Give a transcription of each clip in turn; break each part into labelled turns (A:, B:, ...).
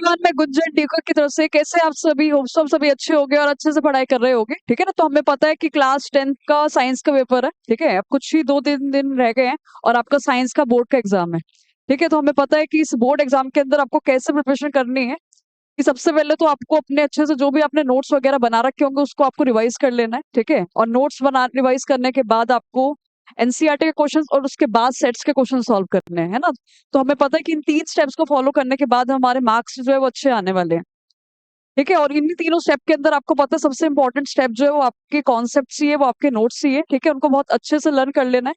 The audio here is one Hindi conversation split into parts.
A: नमस्कार, मैं गुंजन टीका की तरफ से। कैसे आप सभी हो? सब सभी अच्छे होंगे और अच्छे से पढ़ाई कर रहे होंगे, ठीक है ना। तो हमें पता है कि क्लास 10th का साइंस का पेपर है, ठीक है। अब कुछ ही 2-3 दिन रह गए हैं और आपका साइंस का बोर्ड का एग्जाम है, ठीक है। तो हमें पता है कि इस बोर्ड एग्जाम के अंदर आपको कैसे प्रिपरेशन करनी है। कि सबसे पहले तो आपको अपने अच्छे से जो भी आपने नोट्स वगैरह बना रखे होंगे उसको आपको रिवाइज कर लेना है, ठीक है। और नोट्स बना रिवाइज करने के बाद आपको एनसीईआरटी के क्वेश्चंस और उसके बाद सेट्स के क्वेश्चन सॉल्व करने हैं, है ना। तो हमें पता है कि इन 3 स्टेप्स को फॉलो करने के बाद हमारे मार्क्स जो है वो अच्छे आने वाले हैं, ठीक है। और इन्हीं तीनों स्टेप के अंदर आपको पता है सबसे इंपॉर्टेंट स्टेप जो है वो आपके कॉन्सेप्ट ही है, वो आपके नोट्स ही है, ठीक है। उनको बहुत अच्छे से लर्न कर लेना है,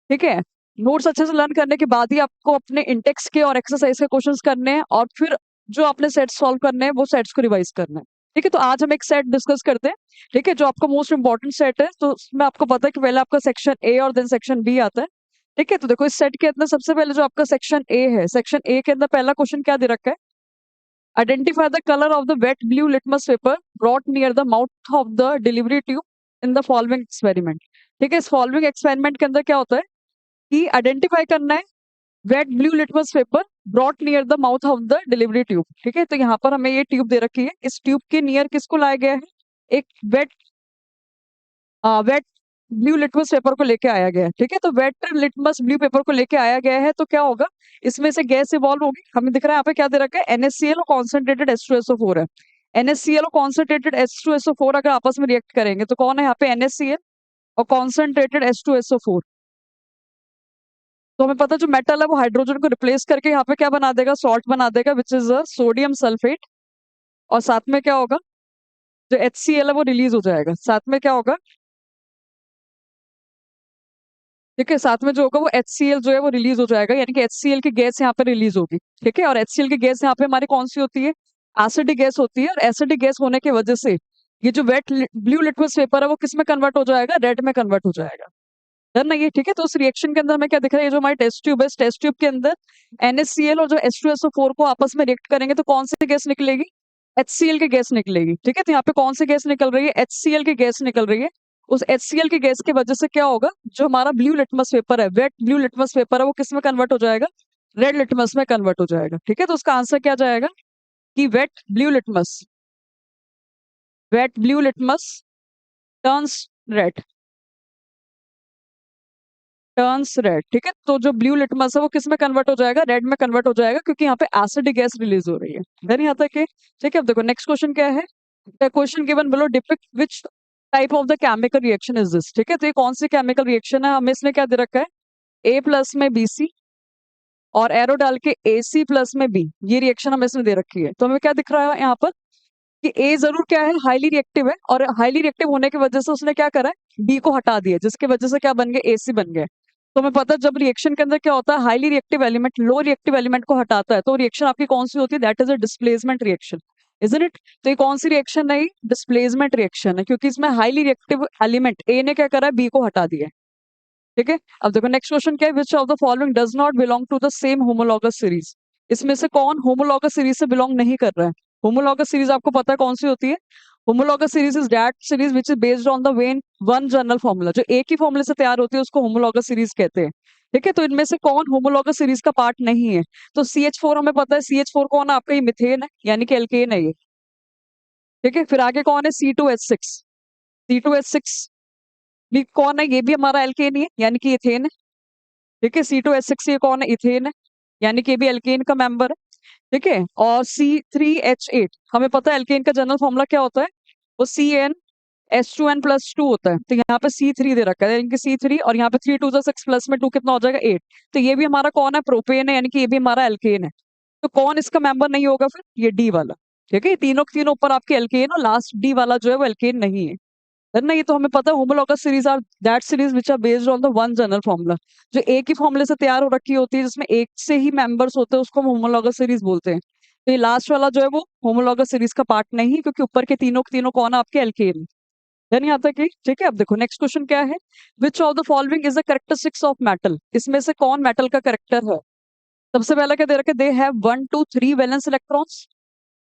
A: ठीक है। नोट्स अच्छे से लर्न करने के बाद ही आपको अपने इंटेक्स के और एक्सरसाइज के क्वेश्चंस करने हैं और फिर जो आपने सेट्स सॉल्व करने हैं वो सेट्स को रिवाइज करना है, ठीक है। तो आज हम एक सेट डिस्कस करते हैं, ठीक है, जो आपका मोस्ट इंपॉर्टेंट सेट है। तो उसमें आपको पता है कि पहले आपका सेक्शन ए और देन सेक्शन बी आता है, ठीक है। तो देखो इस सेट के अंदर सबसे पहले जो आपका सेक्शन ए है, सेक्शन ए के अंदर पहला क्वेश्चन क्या दे रखा है? Identify the colour of the wet blue litmus paper brought near the mouth of the delivery tube in the following experiment, ठीक है। इस फॉलोइंग एक्सपेरिमेंट के अंदर क्या होता है कि आइडेंटिफाई करना है wet blue litmus paper brought near the mouth of the delivery tube, ठीक है। तो यहाँ पर हमें ये ट्यूब दे रखी है, इस ट्यूब के नियर किसको लाया गया है? एक wet wet blue litmus paper को लेके आया गया है, ठीक है। तो वेट लिटमस ब्लू पेपर को लेके आया गया है तो क्या होगा, इसमें से गैस इवॉल्व होगी। हमें दिख रहा है यहाँ पे क्या दे रखा है, NaCl और कॉन्सेंट्रेटेड H2SO4 है। NaCl और कॉन्सेंट्रेटेड H2SO4 अगर आपस में रिएक्ट करेंगे तो कौन है यहाँ पे? NaCl और कॉन्सेंट्रेटेड H2SO4। तो हमें पता है जो मेटल है वो हाइड्रोजन को रिप्लेस करके यहाँ पे क्या बना देगा? सॉल्ट बना देगा, which is a sodium sulphate. और साथ में क्या होगा, जो HCl है वो रिलीज हो जाएगा। साथ में क्या होगा, ठीक है, साथ में जो होगा वो HCl जो है वो रिलीज हो जाएगा, यानी कि HCl की गैस यहाँ पे रिलीज होगी, ठीक है। और HCl की गैस यहाँ पे हमारी कौन सी होती है? एसिडिक गैस होती है। और एसिडिक गैस होने की वजह से ये जो वेट ब्लू लिटमस पेपर है वो किस में कन्वर्ट हो जाएगा? रेड में कन्वर्ट हो जाएगा। डन है ये, ठीक है। तो उस रिएक्शन के अंदर हमें क्या दिख रहा है, ये जो हमारी टेस्ट ट्यूब है, इस टेस्ट ट्यूब के अंदर NaCl और जो H2SO4 को आपस में रिएक्ट करेंगे तो कौन सी गैस निकलेगी? HCl की गैस निकलेगी, ठीक है। तो यहाँ पे कौन सी गैस निकल रही है? HCl की गैस निकल रही है। उस HCl की गैस की वजह से क्या होगा, जो हमारा ब्लू लिटमस पेपर है, वेट ब्लू लिटमस पेपर है, वो किस में कन्वर्ट हो जाएगा? रेड लिटमस में कन्वर्ट हो जाएगा, ठीक है। तो उसका आंसर क्या जाएगा कि wet blue litmus turns red, turns red, ठीक है। तो जो ब्लू लिटमस है वो किस में कन्वर्ट हो जाएगा? रेड में कन्वर्ट हो जाएगा, क्योंकि यहाँ पे एसिडिक गैस रिलीज हो रही है। देन यहाँ तक है, ठीक है। अब देखो नेक्स्ट क्वेश्चन क्या है, the question given below depict which type of the chemical reaction is this, ठीक है। तो ये कौन सी केमिकल रिएक्शन है? हमें इसमें क्या दे रखा है, A प्लस में BC और एरो डाल के AC प्लस में B, ये रिएक्शन हमें इसमें दे रखी है। तो हमें क्या दिख रहा है यहाँ पर कि A जरूर क्या है, हाईली रिएक्टिव है, और हाईली रिएक्टिव होने की वजह से उसने क्या करा है, B को हटा दिया, जिसकी वजह से क्या बन गया, AC बन गया। तो हमें पता है जब रिएक्शन के अंदर क्या होता है, highly reactive element low reactive element को हटाता है तो रिएक्शन आपकी कौन सी होती है? That is a displacement reaction, isn't it. तो ये कौन सी रिएक्शन है? डिस्प्लेसमेंट रिएक्शन है, क्योंकि इसमें हाईली रिएक्टिव एलिमेंट A ने क्या करा है, B को हटा दिया है, ठीक है। अब देखो नेक्स्ट क्वेश्चन क्या है, which of the following does not belong to the same homologous series, इसमें से कौन होमोलॉगस सीरीज से बिलोंग नहीं कर रहा है? होमोलॉगस सीरीज आपको पता है कौन सी होती है? Homologous series is that series which is based on the when one general formula, जो एक ही फॉर्मूले से तैयार होती है उसको होमोलॉगस सीरीज कहते हैं, ठीक है। तो इनमें से कौन होमोलॉगस सीरीज का पार्ट नहीं है? तो CH4 हमें पता है, CH4 कौन है आपका? ये मिथेन है, यानी कि एल्केन है ये, ठीक है। फिर आगे कौन है? C2H6, C2H6 भी कौन है? ये भी हमारा एल्केन ही है, यानी कि इथेन है, ठीक है। C2H6 ये कौन है? इथेन है, यानी कि ये भी एल्केन का मेंबर है, ठीक है। और C3H8 हमें पता है एल्केन का जनरल फॉर्मूला क्या होता है, वो CnH2n+2 होता है। तो यहाँ पे C3 दे रखा है, यानी कि C3, और यहाँ पे 3 2 6 प्लस में 2 कितना हो जाएगा? 8। तो ये भी हमारा कौन है? प्रोपेन है, यानी कि ये भी हमारा एल्केन है। तो कौन इसका मेंबर नहीं होगा फिर? ये D वाला, ठीक है। ये तीनों के तीनों ऊपर आपके एल्केन, और लास्ट D वाला जो है वो एल्केन नहीं है, है ना। ये तो हमें पता है homologous series are that series which are based on the one general formula, जो एक ही फॉर्मूले से तैयार हो रखी होती है, जिसमें एक से ही मेंबर्स होते हैं, उसको हम होमोलॉगस सीरीज बोलते हैं। तो ये लास्ट वाला जो है वो होमोलॉगस सीरीज का पार्ट नहीं है, क्योंकि ऊपर के तीनों कौन है? आपके एल्केन। देन यहाँ तक, ठीक है। अब देखो नेक्स्ट क्वेश्चन क्या है, which of the following is the characteristics of metal, इसमें से कौन मेटल का कैरेक्टर है? सबसे पहला क्या दे रखा है, they have 1 to 3 valence electrons,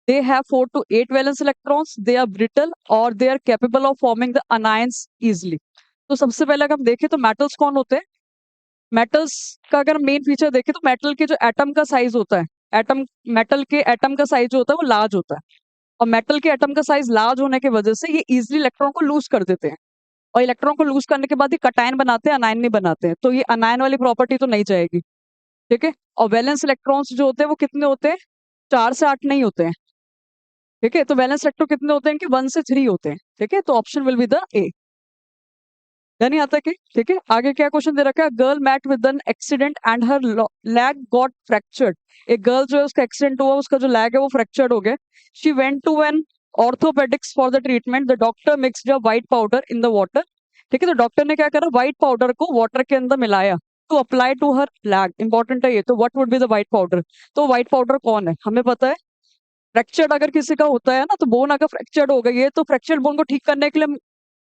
A: they have 4 to 8 valence electrons, they are brittle or they are capable of forming the anions easily। तो सबसे पहले अगर हम देखें तो मेटल्स कौन होते हैं? मेटल्स का अगर मेन फीचर देखें तो मेटल के जो एटम का साइज होता है, एटम, मेटल के एटम का साइज जो होता है वो लार्ज होता है, और मेटल के एटम का साइज लार्ज होने की वजह से ये इजिली इलेक्ट्रॉन को लूज कर देते हैं, और इलेक्ट्रॉन को लूज करने के बाद ये कटायन बनाते हैं, अनायन नहीं बनाते हैं, तो ये अनायन वाली प्रॉपर्टी तो नहीं जाएगी। ठीक है, और वैलेंस इलेक्ट्रॉन्स जो होते हैं वो कितने होते हैं, 4 से 8 नहीं होते हैं। ठीक है, तो वैलेंस इलेक्ट्रॉन कितने होते हैं कि 1 से 3 होते हैं। ठीक है, तो ऑप्शन विल बी द ए। यानी आता है कि ठीक है, आगे क्या क्वेश्चन दे रखा है, girl met with an accident and her leg got fractured. एक गर्ल जो है उसका एक्सीडेंट हुआ, उसका जो लैग है वो फ्रैक्चर्ड हो गया। She went to an orthopaedics for the treatment, the doctor mixed a white powder in the water. ठीक है, तो डॉक्टर ने क्या करा, व्हाइट पाउडर को वाटर के अंदर मिलाया to apply to her leg. Important है ये, तो what would be the white powder. तो व्हाइट पाउडर कौन है हमें पता है, फ्रैक्चर्ड अगर किसी का होता है ना, तो बोन अगर फ्रैक्चर्ड हो गई है तो फ्रैक्चर्ड बोन को ठीक करने के लिए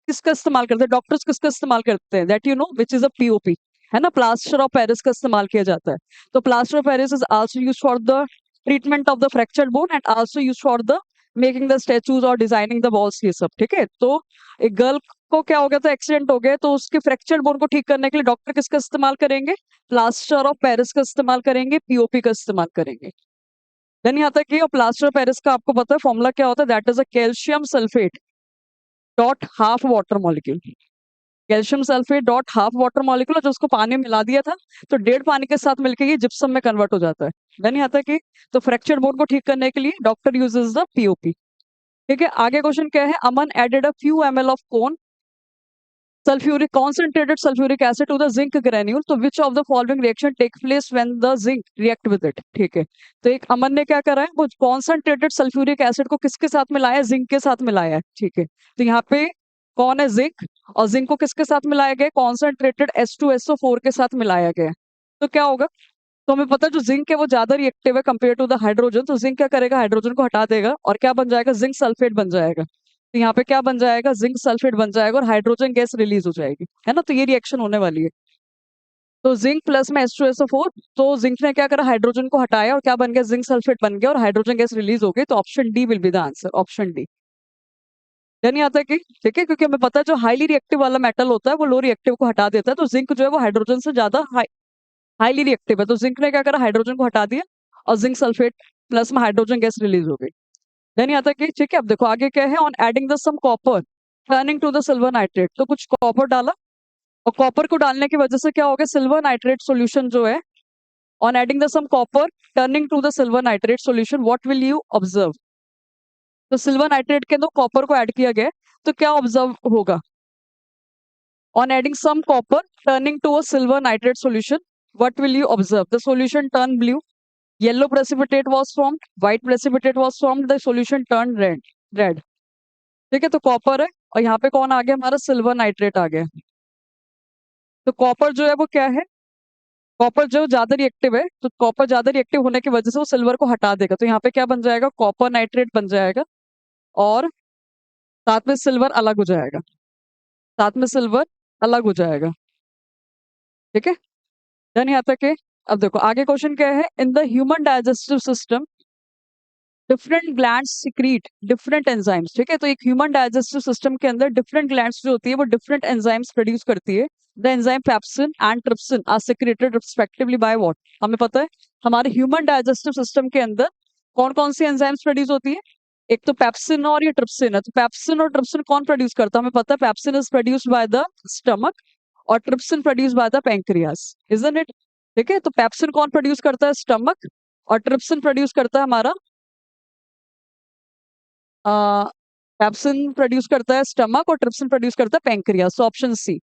A: किसका इस्तेमाल करते हैं, डॉक्टर्स किसका इस्तेमाल करते हैं, that you know which is a POP, है ना, प्लास्टर ऑफ पेरिस का इस्तेमाल किया जाता है। तो plaster of Paris is also use for the treatment of the fractured bone and also use for the making the statues और डिजाइनिंग द वॉल्स, ये सब। ठीक है, तो एक गर्ल को क्या हो गया था, एक्सीडेंट हो गया, तो उसके फ्रैक्चर्ड बोन को ठीक करने के लिए डॉक्टर किसका इस्तेमाल करेंगे, प्लास्टर ऑफ पेरिस का इस्तेमाल करेंगे, पीओपी का इस्तेमाल करेंगे। देन यहाँ तक कि प्लास्टर ऑफ पेरिस का आपको पता है फॉर्मूला क्या होता है, that is a calcium sulphate dot half water molecule. Calcium sulphate dot half water molecule, जो उसको पानी में मिला दिया था, तो 1.5 पानी के साथ मिलकर ये जिप्सम में कन्वर्ट हो जाता है। देन यहाँ तक कि तो फ्रैक्चर बोन को ठीक करने के लिए डॉक्टर यूजेस द पीओपी। ठीक है, आगे क्वेश्चन क्या है, Aman added a few ml of conc sulfuric concentrated sulfuric acid to the zinc granule, तो which of the following reaction take place when the zinc react with it। ठीक है, तो एक अमन ने क्या करा है, वो कॉन्सेंट्रेटेड सल्फ्यूरिक एसिड को किसके साथ मिलाया है, जिंक के साथ मिलाया है। ठीक है, तो यहाँ पे कौन है, जिंक, और जिंक को किसके साथ मिलाया गया, कॉन्सेंट्रेटेड H2SO4 के साथ मिलाया गया है। तो क्या होगा, तो हमें पता है जो जिंक है वो ज्यादा रिएक्टिव है कंपेयर टू द हाइड्रोजन, तो जिंक क्या करेगा, हाइड्रोजन को हटा देगा और क्या बन जाएगा, जिंक सल्फेट बन जाएगा। तो यहाँ पे क्या बन जाएगा, जिंक सल्फेट बन जाएगा और हाइड्रोजन गैस रिलीज हो जाएगी, है ना, तो ये रिएक्शन होने वाली है। तो जिंक प्लस में H2SO4, तो जिंक ने क्या करा, हाइड्रोजन को हटाया और क्या बन गया, जिंक सल्फेट बन गया और हाइड्रोजन गैस रिलीज हो गई, तो option D will be the answer, option D. यानी आता है कि ठीक है, क्योंकि हमें पता है जो हाईली रिएक्टिव वाला मेटल होता है वो लो रिएक्टिव को हटा देता है, तो जिंक जो है वो हाइड्रोजन से ज्यादा हाईली रिएक्टिव है, तो जिंक ने क्या करा, हाइड्रोजन को हटा दिया और जिंक सल्फेट प्लस में हाइड्रोजन गैस रिलीज हो गई। देन आता है कि ठीक है, अब देखो आगे क्या है, on adding the some copper turning to the silver nitrate, तो कुछ कॉपर डाला और कॉपर को डालने की वजह से क्या हो गया, सिल्वर नाइट्रेट सॉल्यूशन जो है, on adding the some copper turning to the silver nitrate solution, what will you observe. तो सिल्वर नाइट्रेट के अंदर कॉपर को ऐड किया गया है, तो क्या ऑब्जर्व होगा, on adding some copper turning to a silver nitrate solution, what will you observe, the solution turned blue, yellow precipitate was formed, white precipitate was formed, the solution turned red। ठीक है, तो कॉपर है और यहाँ पे कौन आ गया, हमारा सिल्वर नाइट्रेट आ गया। तो कॉपर जो है वो क्या है, कॉपर जो ज्यादा रिएक्टिव है, तो कॉपर ज्यादा रिएक्टिव होने की वजह से वो सिल्वर को हटा देगा, तो यहाँ पे क्या बन जाएगा, कॉपर नाइट्रेट बन जाएगा और साथ में सिल्वर अलग हो जाएगा, साथ में सिल्वर अलग हो जाएगा। ठीक है, डन, यहाँ तक है। अब देखो आगे क्वेश्चन क्या है, इन the human digestive system different glands secrete different enzymes. ठीक है, तो एक ह्यूमन डाइजेस्टिव सिस्टम के अंदर डिफरेंट ग्लैंड्स जो होती है वो डिफरेंट एंजाइम्स प्रोड्यूस करती है। The enzyme pepsin and trypsin are secreted respectively by what. हमें पता है हमारे ह्यूमन डाइजेस्टिव सिस्टम के अंदर कौन कौन सी एंजाइम्स प्रोड्यूस होती है, एक तो पेप्सिन और ये ट्रिप्सिन है, तो पेप्सिन और ट्रिप्सिन कौन प्रोड्यूस करता है, हमें पता है pepsin is produced by the stomach और trypsin produced by the pancreas, isn't it. ठीक है, तो पेप्सिन कौन प्रोड्यूस करता है, स्टमक, और ट्रिप्सिन प्रोड्यूस करता है हमारा पेप्सिन प्रोड्यूस करता है स्टमक और ट्रिप्सिन प्रोड्यूस करता है पैंक्रियास, तो ऑप्शन सी।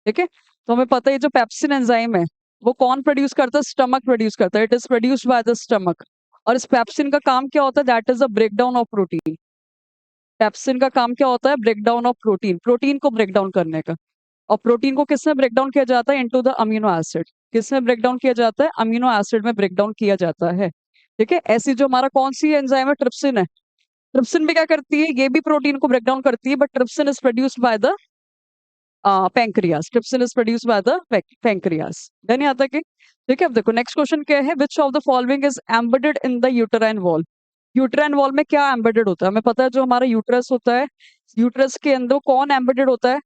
A: ठीक है, तो हमें पता है ये जो पेप्सिन एंजाइम है वो कौन प्रोड्यूस करता है, स्टमक प्रोड्यूस करता है, it is produced by the stomach. और इस पेप्सिन का काम क्या होता है, that is a break down of protein. Pepsin का काम क्या होता है, break down of protein, protein को ब्रेक डाउन करने का। और प्रोटीन को किसमें ब्रेक डाउन किया जाता है, इनटू द अमीनो एसिड। किसमें ब्रेक डाउन किया जाता है, अमीनो एसिड में ब्रेक डाउन किया जाता है। ठीक है, ऐसी जो हमारा कौन सी एंजाइम है, ट्रिप्सिन है, ट्रिप्सिन भी क्या करती है, ये भी प्रोटीन को ब्रेक डाउन करती है, but trypsin is produced by the pancreas, trypsin is produced by the pancreas. Then यहाँ तक कि ठीक है, अब देखो नेक्स्ट क्वेश्चन क्या है, which of the following is embedded in the uterine wall. Uterine wall में क्या एम्बेडेड होता है, हमें पता है जो हमारा यूटरस होता है, यूटरस के अंदर कौन एम्बेडेड होता है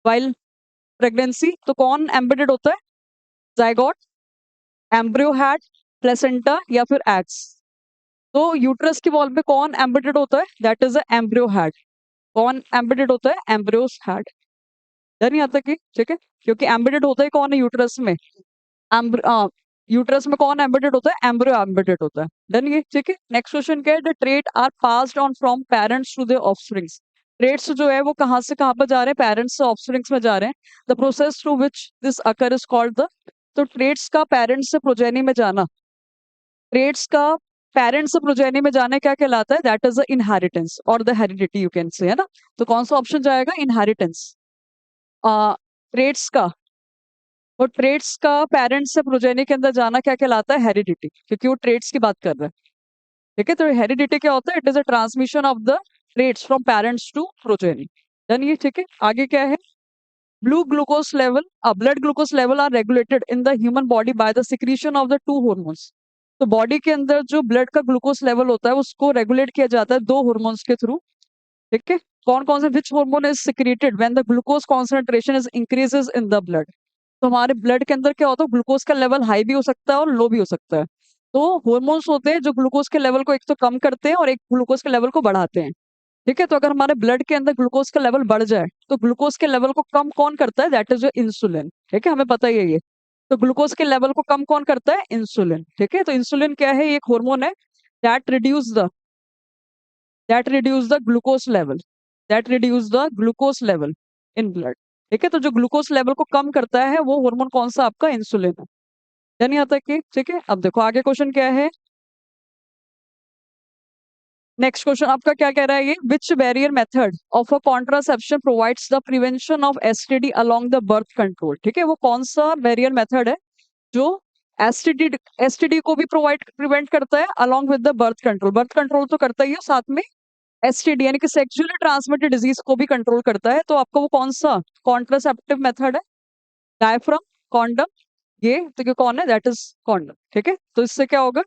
A: वाइल प्रेगनेंसी, तो कौन एम्बेडेड होता है, जाइगोट, एम्ब्रियो हैड, प्लेसेंटा या फिर एग्स। तो यूट्रस की वॉल पे कौन एम्बेडेड होता है? That is a embryo head. कौन एम्बेडेड होता है? Embryos head. डर नहीं आता कि ठीक है, क्योंकि एम्बेडेड होता है कौन है यूट्रस में? यूट्रस में कौन एम्बेडेड होता है? एम्ब्रियो एम्बेडेड होता है। डन ये ठीक है। नेक्स्ट क्वेश्चन क्या है? The trait are passed on from parents to their offsprings. Traits जो है वो कहाँ से कहाँ पर जा रहे हैं? पेरेंट्स से ऑफस्प्रिंग्स में जा रहे हैं। The process through which this occur is called the. तो ट्रेट्स का पेरेंट्स से प्रोजेनी में जाना, ट्रेट्स का पेरेंट्स से प्रोजेनी में जाना क्या कहलाता है? दैट इज द इनहेरिटेंस और the heredity you can say, है ना। तो कौन सा ऑप्शन जाएगा? इनहेरिटेंस। ट्रेट्स का, और ट्रेट्स का पेरेंट्स से प्रोजेनी के अंदर जाना क्या कहलाता है? हेरिडिटी, क्योंकि वो ट्रेट्स की बात कर रहे हैं। ठीक है, तो हेरिडिटी क्या होता है? It is a transmission of the traits from parents to progeny. Done ये ठीक है। आगे क्या है? Blue glucose level, blood glucose level are regulated in the human body by the secretion of the two hormones. तो बॉडी के अंदर जो ब्लड का ग्लूकोज लेवल होता है उसको रेगुलेट किया जाता है दो हॉर्मोन्स के थ्रू। ठीक है, कौन कौन से? Which hormone is secreted when the glucose concentration is increases in the blood. तो हमारे ब्लड के अंदर क्या होता है? ग्लूकोज का लेवल हाई भी हो सकता है और लो भी हो सकता है। तो हॉर्मोन्स होते हैं जो ग्लूकोज के लेवल को एक तो कम करते हैं और एक ग्लूकोज के लेवल को बढ़ाते हैं। ठीक है, तो अगर हमारे ब्लड के अंदर ग्लूकोज का लेवल बढ़ जाए तो ग्लूकोज के लेवल को कम कौन करता है? दैट इज जो इंसुलिन। ठीक है, हमें पता ही है ये। तो ग्लूकोज के लेवल को कम कौन करता है? इंसुलिन। ठीक है, तो इंसुलिन क्या है? ये एक हार्मोन है that reduce the, glucose level, in blood. ठीक है, तो जो ग्लूकोज लेवल को कम करता है वो हार्मोन कौन सा? आपका इंसुलिन है। यानी आता है कि ठीक है। अब देखो आगे क्वेश्चन क्या है। नेक्स्ट क्वेश्चन आपका क्या कह रहा है? ये which barrier method of a contraception provides the prevention of STD along the birth control. ठीक है, वो कौन सा बैरियर मेथड है जो एसटीडी एसटीडी को भी प्रिवेंट करता है along with the birth control? Birth control तो करता ही है, साथ में एसटीडी यानी कि सेक्सुअली ट्रांसमिटेड डिजीज को भी कंट्रोल करता है। तो आपका वो कौन सा कॉन्ट्रासेप्टिव मेथड है? डायफ्राम, कॉन्डम, ये तो क्या कौन है? That is condom. ठीक है, तो इससे क्या होगा?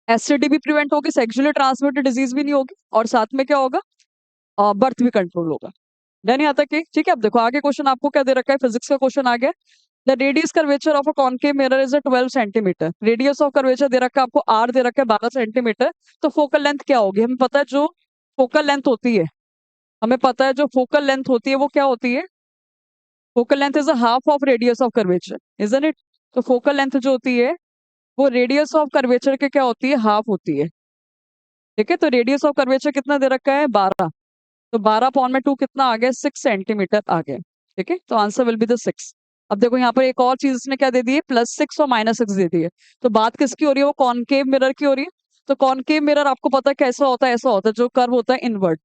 A: एसटीडी भी प्रिवेंट होगी, सेक्सुअली ट्रांसमिटेड डिजीज भी नहीं होगी, और साथ में क्या होगा? बर्थ भी कंट्रोल होगा। डन आता कि ठीक है। अब देखो आगे क्वेश्चन आपको क्या दे रखा है? फिजिक्स का क्वेश्चन आ गया। The radius curvature of a concave mirror is a 12 centimetre. Radius of curvature दे रखा है आपको, आर दे रखा है 12 सेंटीमीटर। तो फोकल लेंथ क्या होगी? हमें पता है जो फोकल लेंथ होती है, हमें पता है जो फोकल लेंथ होती है वो क्या होती है? Focal length is a half of radius of curvature, isn't it? तो फोकल लेंथ जो होती है वो रेडियस ऑफ कर्वेचर के क्या होती है? हाफ होती है। ठीक है, तो रेडियस ऑफ कर्वेचर कितना दे रखा है? 12। तो 12/2 कितना आ गया? 6 सेंटीमीटर आ गया। ठीक है, तो आंसर विल बी द 6। अब देखो यहाँ पर एक और चीज इसने क्या दे दी है? +6 और -6 दे दी है। तो बात किसकी हो रही है? वो कॉनकेव मिरर की हो रही है। तो कॉनकेव मिरर आपको पता है कैसा होता है? ऐसा होता है जो कर्व होता है इनवर्ट।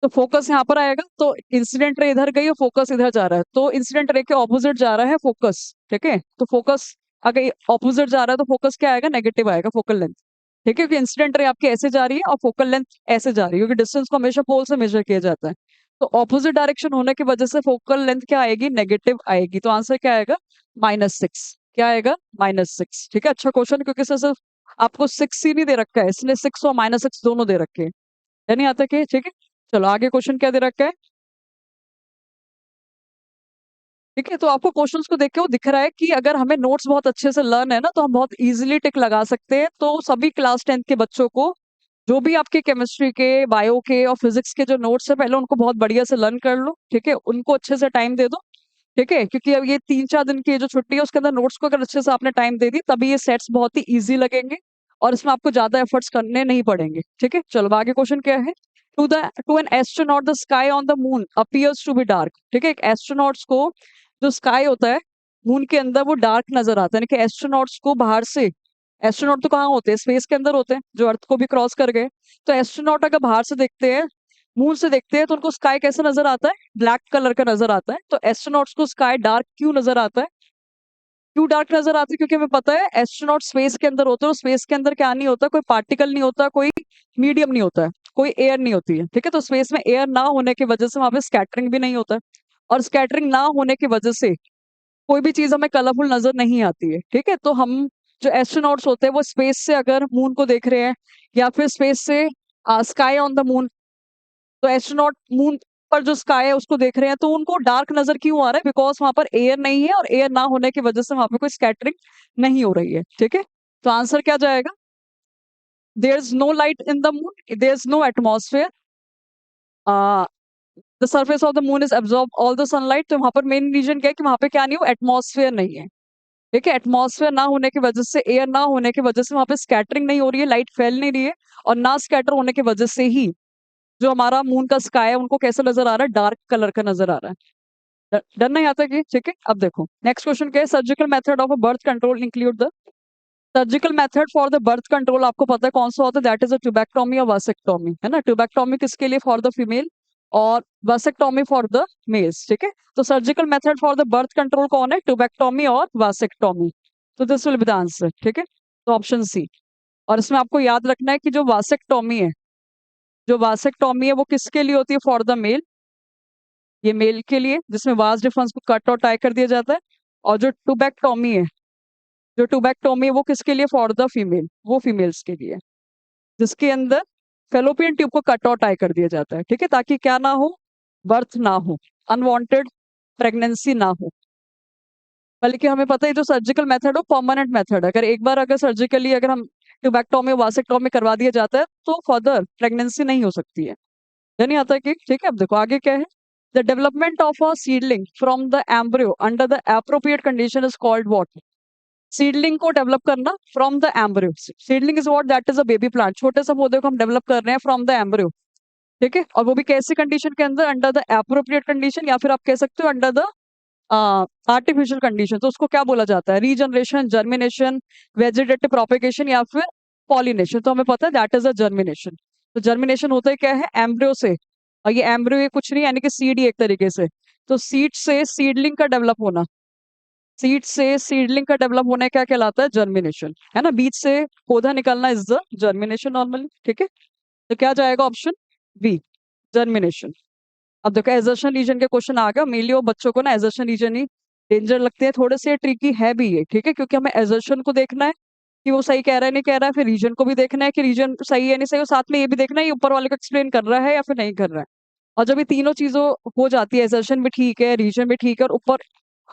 A: तो फोकस यहाँ पर आएगा, तो इंसिडेंट रे इधर गई और फोकस इधर जा रहा है, तो इंसिडेंट रे के ऑपोजिट जा रहा है फोकस। ठीक है, तो फोकस अगर ऑपोजिट जा रहा है तो फोकस क्या आएगा? नेगेटिव आएगा फोकल लेंथ। ठीक है, क्योंकि इंसिडेंट रे आपकी ऐसे जा रही है और फोकल लेंथ ऐसे जा रही है, क्योंकि डिस्टेंस को हमेशा पोल से मेजर किया जाता है। तो ऑपोजिट डायरेक्शन होने की वजह से फोकल लेंथ क्या आएगी? नेगेटिव आएगी। तो आंसर क्या आएगा? -6। क्या आएगा? -6। ठीक है, अच्छा क्वेश्चन, क्योंकि इससे सिर्फ आपको 6 ही नहीं दे रखा है, इसने 6 और -6 दोनों दे रखे हैं। है नहीं आता कि ठीक है। चलो आगे क्वेश्चन क्या दे रखा है? ठीक है, तो आपको क्वेश्चंस को देख के वो दिख रहा है कि अगर हमें नोट्स बहुत अच्छे से लर्न है ना तो हम बहुत इजीली टिक लगा सकते हैं। तो सभी क्लास 10th के बच्चों को, जो भी आपके केमिस्ट्री के, बायो के और फिजिक्स के जो नोट्स है, पहले उनको बहुत बढ़िया से लर्न कर लो। ठीक है, उनको अच्छे से टाइम दे दो। ठीक है, क्योंकि अब ये 3-4 दिन की जो छुट्टी है उसके अंदर नोट्स को अगर अच्छे से आपने टाइम दे दी तभी ये सेट्स बहुत ही इजी लगेंगे और इसमें आपको ज्यादा एफर्ट्स करने नहीं पड़ेंगे। ठीक है, चलो आगे क्वेश्चन क्या है? To an astronaut the sky on the moon appears to be dark. ठीक है, एक एस्ट्रोनॉट्स को जो स्काई होता है मून के अंदर वो डार्क नजर आता है, यानी कि एस्ट्रोनॉट्स को बाहर से, एस्ट्रोनॉट तो कहाँ होते हैं? स्पेस के अंदर होते हैं, जो अर्थ को भी क्रॉस कर गए। तो एस्ट्रोनॉट अगर बाहर से देखते हैं, मून से देखते हैं, तो उनको स्काई कैसा नजर आता है? ब्लैक कलर का नजर आता है। तो एस्ट्रोनॉट्स को स्काई डार्क क्यों नजर आता है? क्यों डार्क नजर आती है? क्योंकि हमें पता है एस्ट्रोनॉट स्पेस के अंदर होते हैं और स्पेस के अंदर क्या नहीं होता? कोई पार्टिकल नहीं होता, कोई मीडियम नहीं होता है, कोई एयर नहीं होती है। ठीक है, तो स्पेस में एयर ना होने की वजह से वहां पे स्कैटरिंग भी नहीं होता है, और स्कैटरिंग ना होने की वजह से कोई भी चीज हमें कलरफुल नजर नहीं आती है। ठीक है, तो हम जो एस्ट्रोनॉट्स होते हैं वो स्पेस से अगर मून को देख रहे हैं या फिर स्पेस से स्काई ऑन द मून, तो एस्ट्रोनॉट मून ऊपर जो स्काई है उसको देख रहे हैं तो उनको डार्क नजर क्यों आ रहा है? बिकॉज वहां पर एयर नहीं है और एयर ना होने की वजह से वहां पर कोई स्कैटरिंग नहीं हो रही है। ठीक है, तो आंसर क्या जाएगा? There is no light in the moon, there is no atmosphere, the surface of the moon is absorb all the sunlight. तो वहां पर मेन रीजन क्या है कि वहां पे क्या नहीं हो, एटमॉस्फेयर नहीं है। ठीक है, एटमॉस्फेयर ना होने की वजह से, एयर ना होने की वजह से वहां पे स्कैटरिंग नहीं हो रही है, लाइट फैल नहीं रही है, और ना स्कैटर होने की वजह से ही जो हमारा मून का स्काई है उनको कैसा नजर आ रहा है? डार्क कलर का नजर आ रहा है। डर नहीं आता कि? ठीक है, अब देखो नेक्स्ट क्वेश्चन क्या है। Surgical method of a birth control include the, surgical method for the birth control आपको पता है कौन सा होता है? दैट इज अ ट्यूबैक्टोमी और वासेक्टोमी, है ना। ट्यूबैक्टोमी किसके लिए? फॉर द फीमेल, और वासेक्टोमी फॉर द मेल्स। ठीक है, तो surgical method for the birth control कौन है? ट्यूबैक्टोमी और वासेक्टोमी। तो this will be the answer. ठीक है, तो ऑप्शन सी। और इसमें आपको याद रखना है कि जो वासेक्टोमी है, जो वासेक्टोमी है वो किसके लिए होती है? फॉर द मेल, ये मेल के लिए, जिसमें वास डिफरेंस को कट और टाई कर दिया जाता है। और जो ट्यूबैक्टोमी है, जो ट्यूबैक्टोमी है वो किसके लिए? फॉर द फीमेल, वो फीमेल्स के लिए, जिसके अंदर फेलोपियन ट्यूब को कट और टाई कर दिया जाता है। ठीक है, ताकि क्या ना हो? बर्थ ना हो, अनवांटेड प्रेगनेंसी ना हो। बल्कि हमें पता है जो सर्जिकल मेथड हो परमानेंट मेथड है, अगर एक बार अगर सर्जिकली अगर हम ट्यूबैक्टोमी वासेक्टोमी करवा दिया जाता है तो फर्दर प्रेगनेंसी नहीं हो सकती है। नहीं आता कि? ठीक है, अब देखो आगे क्या है। The development of a seedling from the embryo under the appropriate condition is called what? Seedling को डेवलप करना from the embryo, seedling is what? That is a baby plant, छोटे से पौधे को हम डेवलप कर रहे हैं फ्रॉम द एम्ब्रियो। ठीक है, और वो भी कैसी कंडीशन के अंदर? अंडर द एप्रोप्रिएट कंडीशन, या फिर आप कह सकते हो अंडर द आर्टिफिशियल कंडीशन। तो उसको क्या बोला जाता है? रीजनरेशन, जर्मिनेशन, वेजिटेटिव प्रोपेगेशन, या फिर पॉलिनेशन। तो हमें पता है दैट इज अ जर्मिनेशन। तो जर्मिनेशन होता है क्या है? एम्ब्रियो से, और ये एम्ब्रियो ये कुछ नहीं यानी कि सीड ही एक तरीके से। तो सीड से सीडलिंग का डेवलप होना, सीड से सीडलिंग का डेवलप होना क्या कहलाता है? जर्मिनेशन, है ना। बीज से पौधा निकलना इज द जर्मिनेशन नॉर्मली। ठीक है, तो क्या जाएगा? Option B, germination. अब देखो एजर्शन रीजन के क्वेश्चन आ गया। मेनली वो बच्चों को ना एजर्शन रीजन ही डेंजर लगते हैं, थोड़े से ट्रिकी है भी ये। ठीक है, क्योंकि हमें एजर्शन को देखना है कि वो सही कह रहा है नहीं कह रहा है, फिर रीजन को भी देखना है कि रीजन सही है नहीं सही, और साथ में ये भी देखना है ये ऊपर वाले को एक्सप्लेन कर रहा है या फिर नहीं कर रहा है। और जब ये तीनों चीजों हो जाती है, एजर्शन भी ठीक है, रीजन भी ठीक है, और ऊपर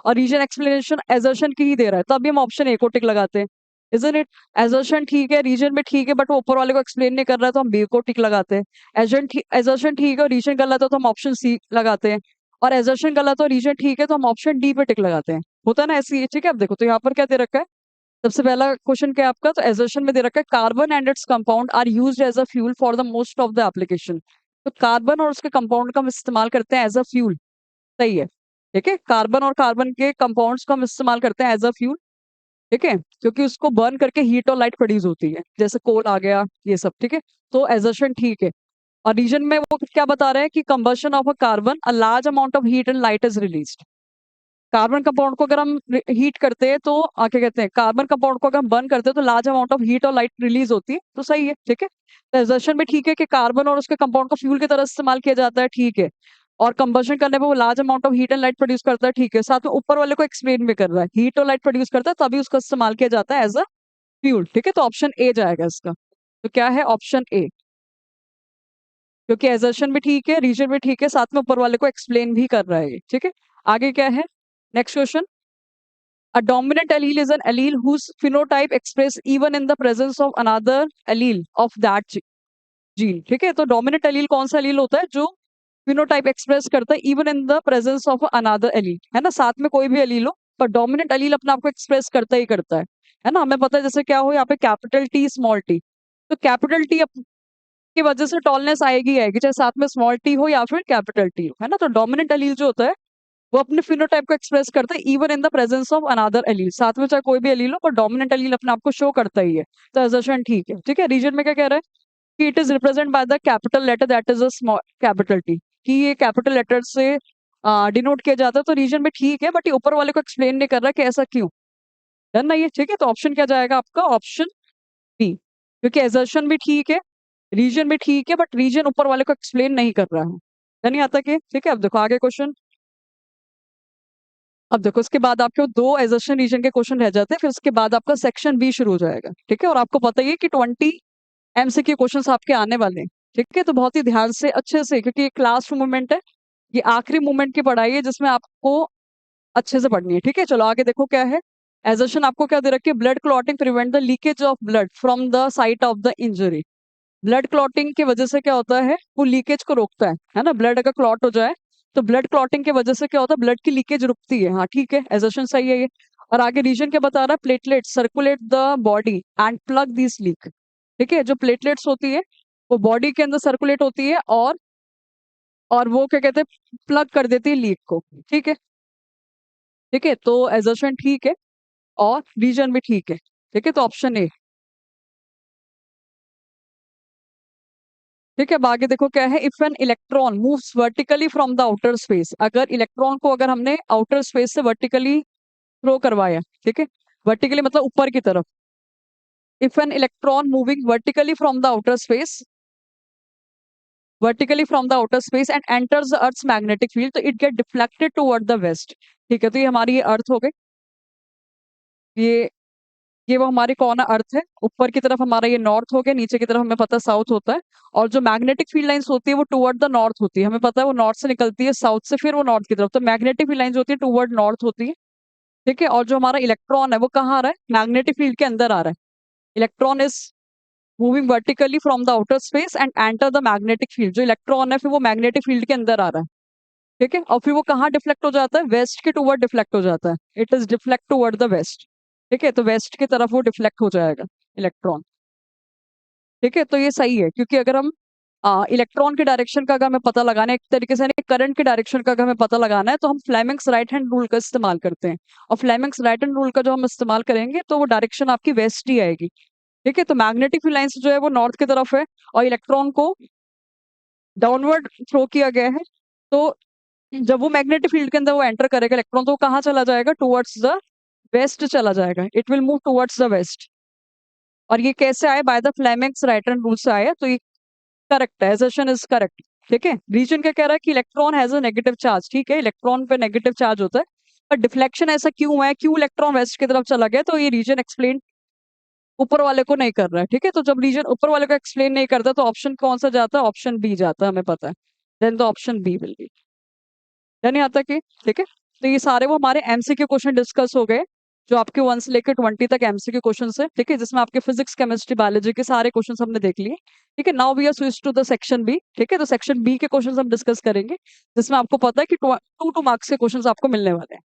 A: और रीजन एक्सप्लेनेशन एजर्शन की ही दे रहा है, तभी हम ऑप्शन ए को टिक लगाते हैं। Isn't it? एजर्शन ठीक है, रीजन भी ठीक है, बट वो ऊपर वाले को एक्सप्लेन नहीं कर रहा है तो हम बी को टिक लगाते हैं। एजर्शन ठीक है और रीजन गलत है तो हम ऑप्शन सी लगाते हैं। और एजर्शन गलत है और रीजन ठीक है तो हम ऑप्शन डी पे टिक लगाते हैं। होता है ना ऐसी? ठीक है, अब देखो तो यहाँ पर क्या दे रखा है। सबसे पहला क्वेश्चन क्या है आपका? तो एजर्शन में दे रखा है carbon and its compound are used as a fuel for the most of the application. तो कार्बन और उसके कंपाउंड का हम इस्तेमाल करते हैं एज अ फ्यूल। सही है। ठीक है, कार्बन और कार्बन के कंपाउंड्स को हम इस्तेमाल करते हैं एज अ फ्यूल। ठीक है, क्योंकि उसको बर्न करके हीट और लाइट प्रोड्यूस होती है, जैसे कोल आ गया ये सब। ठीक है, तो एजर्शन ठीक है। और रीजन में वो क्या बता रहे हैं कि combustion of a carbon a large amount of heat and light is released. Carbon compound को अगर हम हीट करते हैं तो क्या कहते हैं, कार्बन कंपाउंड को अगर हम बर्न करते हैं तो लार्ज अमाउंट ऑफ हीट और लाइट रिलीज होती है। तो सही है। ठीक है, तो एजर्शन भी ठीक है कि कार्बन और उसके कंपाउंड को फ्यूल की तरह इस्तेमाल किया जाता है। ठीक है, और कंबशन करने पे वो large amount of heat and light produce करता है। ठीक है, साथ में ऊपर वाले को एक्सप्लेन भी कर रहा है, हीट और लाइट प्रोड्यूस करता है तभी उसका इस्तेमाल किया जाता है एज अ फ्यूल। ठीक है, तो ऑप्शन ए जाएगा इसका। तो क्या है? ऑप्शन ए, क्योंकि एजर्शन भी ठीक है, रीजन भी ठीक है, साथ में ऊपर वाले को एक्सप्लेन भी कर रहा है ये। ठीक है, आगे क्या है? Next question. A dominant allele is an allele whose phenotype express even in the presence of another allele of that gene. ठीक है, तो डोमिनेंट एलील कौन सा एलील होता है? जो फिनोटाइप एक्सप्रेस करता है even in the presence of another allele, है ना। साथ में कोई भी एलील हो पर डोमिनेंट एलील अपने आप को एक्सप्रेस करता ही करता है ना। हमें पता है जैसे क्या हो यहाँ पे कैपिटल टी स्मॉल टी, तो कैपिटल टी की वजह से टॉलनेस आएगी ही आएगी, चाहे साथ में स्मॉल टी हो या फिर कैपिटल टी हो, है ना। तो डोमिनेंट एलील जो होता है वो अपने फिनोटाइप को एक्सप्रेस करता है even in the presence of another allele, साथ में चाहे कोई भी एलील हो पर डोमिनेंट एलील अपने आप को शो करता ही है। तो एजर्शन ठीक है। ठीक है, रीजन में क्या कह रहा है कि it is represent by the capital letter that is a small capital T, कि ये कैपिटल लेटर से डिनोट किया जाता है। तो रीजन में ठीक है, बट ये ऊपर वाले को एक्सप्लेन नहीं कर रहा कि ऐसा क्यों। डन ना ये? ठीक है, तो ऑप्शन क्या जाएगा आपका? ऑप्शन बी, क्योंकि एजर्शन भी ठीक है, रीजन भी ठीक है, बट रीजन ऊपर वाले को एक्सप्लेन नहीं कर रहा है। डन नहीं आता कि? ठीक है, अब देखो आगे क्वेश्चन। अब देखो इसके बाद आपके दो एजर्शन रीजन के क्वेश्चन रह जाते हैं, फिर उसके बाद आपका सेक्शन बी शुरू हो जाएगा। ठीक है, और आपको पता ही है कि 20 एमसीक्यू क्वेश्चंस आपके आने वाले हैं। ठीक है, तो बहुत ही ध्यान से अच्छे से, क्योंकि ये क्लास मूवमेंट है, ये आखिरी मूवमेंट की पढ़ाई है जिसमें आपको अच्छे से पढ़नी है। ठीक है, चलो आगे देखो क्या है। एजर्शन आपको क्या दे रखी है, blood clotting prevent the leakage of blood from the site of the injury. Blood clotting की वजह से क्या होता है, वो लीकेज को रोकता है ना। ब्लड अगर क्लॉट हो जाए तो ब्लड क्लॉटिंग की वजह से क्या होता है, ब्लड की लीकेज रुकती है। हाँ ठीक है, एजर्शन सही है ये। और आगे रीजन क्या बता रहा है, platelet circulate the body and plug this leak. ठीक है, जो प्लेटलेट्स होती है वो बॉडी के अंदर सर्कुलेट होती है और वो क्या कहते हैं, प्लग कर देती है लीक को। ठीक है, ठीक है, तो एजर्शन ठीक है और रीजन भी ठीक है। ठीक है, तो ऑप्शन ए। ठीक है, अब आगे देखो क्या है, if an electron moves vertically from the outer space. अगर इलेक्ट्रॉन को अगर हमने आउटर स्पेस से वर्टिकली थ्रो करवाया, ठीक है, वर्टिकली मतलब ऊपर की तरफ। If an electron moving vertically from the outer space and enters the earth's magnetic field, तो it get deflected toward the west. ठीक है, तो ये हमारी ये अर्थ हो गई। ये ये वो हमारी कौन है, अर्थ है। ऊपर की तरफ हमारा ये नॉर्थ हो गया, नीचे की तरफ हमें पता है साउथ होता है। और जो मैग्नेटिक फील्ड लाइंस होती है वो टुवर्ड द नॉर्थ होती है, हमें पता है वो नॉर्थ से निकलती है, साउथ से फिर वो नॉर्थ की तरफ। तो मैग्नेटिक फील्ड लाइंस होती है टुवर्ड नॉर्थ होती है। ठीक है, और जो हमारा इलेक्ट्रॉन है वो कहाँ आ रहा है, मैग्नेटिक फील्ड के अंदर आ रहा है। Electron is moving vertically from the outer space and enter the magnetic field. जो इलेक्ट्रॉन है फिर वो मैग्नेटिक फील्ड के अंदर आ रहा है। ठीक है, और फिर वो कहाँ डिफ्लेक्ट हो जाता है, वेस्ट के टुवर्ड डिफ्लेक्ट हो जाता है। It is deflect toward the west. ठीक है, तो वेस्ट की तरफ वो डिफ्लेक्ट हो जाएगा इलेक्ट्रॉन। ठीक है, तो ये सही है, क्योंकि अगर हम इलेक्ट्रॉन के डायरेक्शन का अगर हमें पता लगाना है, एक तरीके से करंट के डायरेक्शन का अगर हमें पता लगाना है, तो हम फ्लेमिंग्स राइट हैंड रूल का इस्तेमाल करते हैं। और फ्लेमिंग्स राइट हैंड रूल का जो हम इस्तेमाल करेंगे तो वो डायरेक्शन आपकी वेस्ट ही आएगी। ठीक है, तो मैग्नेटिक फील्ड लाइंस जो है वो नॉर्थ की तरफ है और इलेक्ट्रॉन को डाउनवर्ड थ्रो किया गया है। तो जब वो मैग्नेटिक फील्ड के अंदर वो एंटर करेगा इलेक्ट्रॉन, तो वो कहाँ चला जाएगा, टुवर्ड्स द वेस्ट चला जाएगा। It will move towards the west. और ये कैसे आए, by the Fleming's right hand rule से आया। तो ये करेक्ट है, assertion इज करेक्ट। ठीक है, रीजन क्या कह रहा है कि electron has a negative charge. ठीक है, इलेक्ट्रॉन पे नेगेटिव चार्ज होता है। पर डिफ्लेक्शन ऐसा क्यों हुआ है, क्यों इलेक्ट्रॉन वेस्ट की तरफ चला गया, तो ये रीजन एक्सप्लेन ऊपर वाले को नहीं कर रहा है। ठीक है, तो जब रीजन ऊपर वाले को एक्सप्लेन नहीं करता तो ऑप्शन कौन सा जाता है, ऑप्शन बी जाता है, हमें पता है। Then the option B will be. यानी आता कि ठीक है, तो ये सारे वो हमारे एमसीक्यू क्वेश्चन डिस्कस हो गए, जो आपके 1 से लेकर 20 तक एमसीक्यू क्वेश्चन है। ठीक है, जिसमें आपके फिजिक्स केमिस्ट्री बायोलॉजी के सारे क्वेश्चन हमने देख लिए। ठीक है, now we are switch to the section B. ठीक है, तो सेक्शन बी के क्वेश्चन हम डिस्कस करेंगे, जिसमें आपको पता है कि 2 2 मार्क्स के क्वेश्चन आपको मिलने वाले हैं।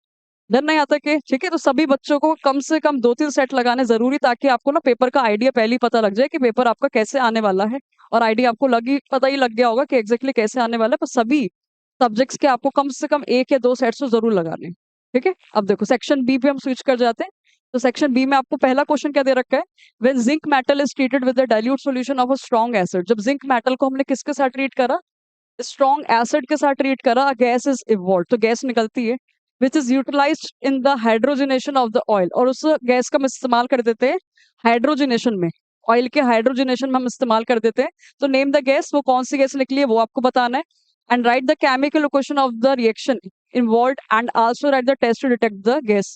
A: डर नहीं आता कि ठीक है, तो सभी बच्चों को कम से कम 2 3 सेट लगाने जरूरी, ताकि आपको ना पेपर का आइडिया पहले ही पता लग जाए कि पेपर आपका कैसे आने वाला है। और आइडिया आपको पता ही लग गया होगा कि एग्जैक्टली कैसे आने वाला है, पर सभी सब्जेक्ट्स के आपको कम से कम 1 या 2 सेट्स तो जरूर लगाने हैं। ठीक है, अब देखो सेक्शन बी पे हम स्विच कर जाते हैं। तो सेक्शन बी में आपको पहला क्वेश्चन क्या दे रखा है, when zinc metal is treated with the dilute solution of a strong acid. जब जिंक मेटल को हमने किसके साथ ट्रीट करा, स्ट्रॉन्ग एसिड के साथ ट्रीट करा, गैस इज इवॉल्व, तो गैस निकलती है, which is utilised in the hydrogenation of the oil. और उस गैस का हम इस्तेमाल कर देते हैं हाइड्रोजनेशन में, ऑयल के हाइड्रोजनेशन में हम इस्तेमाल कर देते हैं। तो नेम द गैस, वो कौन सी गैस निकली है वो आपको बताना है। And write the chemical equation of the reaction involve and also write the test to detect the gas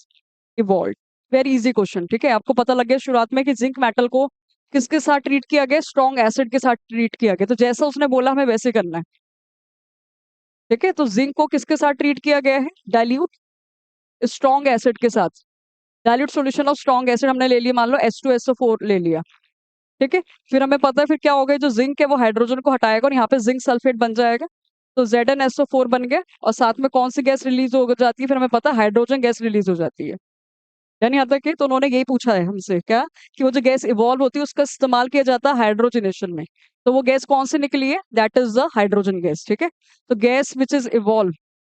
A: evolve. Very easy question. ठीक है, आपको पता लग गया शुरुआत में कि जिंक मेटल को किसके साथ ट्रीट किया गया, स्ट्रॉन्ग एसिड के साथ ट्रीट किया गया। तो जैसा उसने बोला हमें वैसे करना है। ठीक है, तो जिंक को किसके साथ ट्रीट किया गया है, डाइल्यूट स्ट्रॉन्ग एसिड के साथ। Dilute solution of strong acid हमने ले लिया, मान लो H2SO4 ले लिया। ठीक है, फिर हमें पता है फिर क्या होगा, जो जिंक है वो हाइड्रोजन को हटाएगा और यहाँ पे जिंक सल्फेट बन जाएगा। तो ZnSO4 बन गया, और साथ में कौन सी गैस रिलीज हो जाती है, फिर हमें पता है हाइड्रोजन गैस रिलीज हो जाती है। यानी यहाँ तक कि तो उन्होंने यही पूछा है हमसे क्या, कि वो जो गैस इवॉल्व होती है उसका इस्तेमाल किया जाता है हाइड्रोजनेशन में। तो वो गैस कौन सी निकली है, that is the hydrogen gas. ठीक है, तो गैस विच इज इवॉल्व,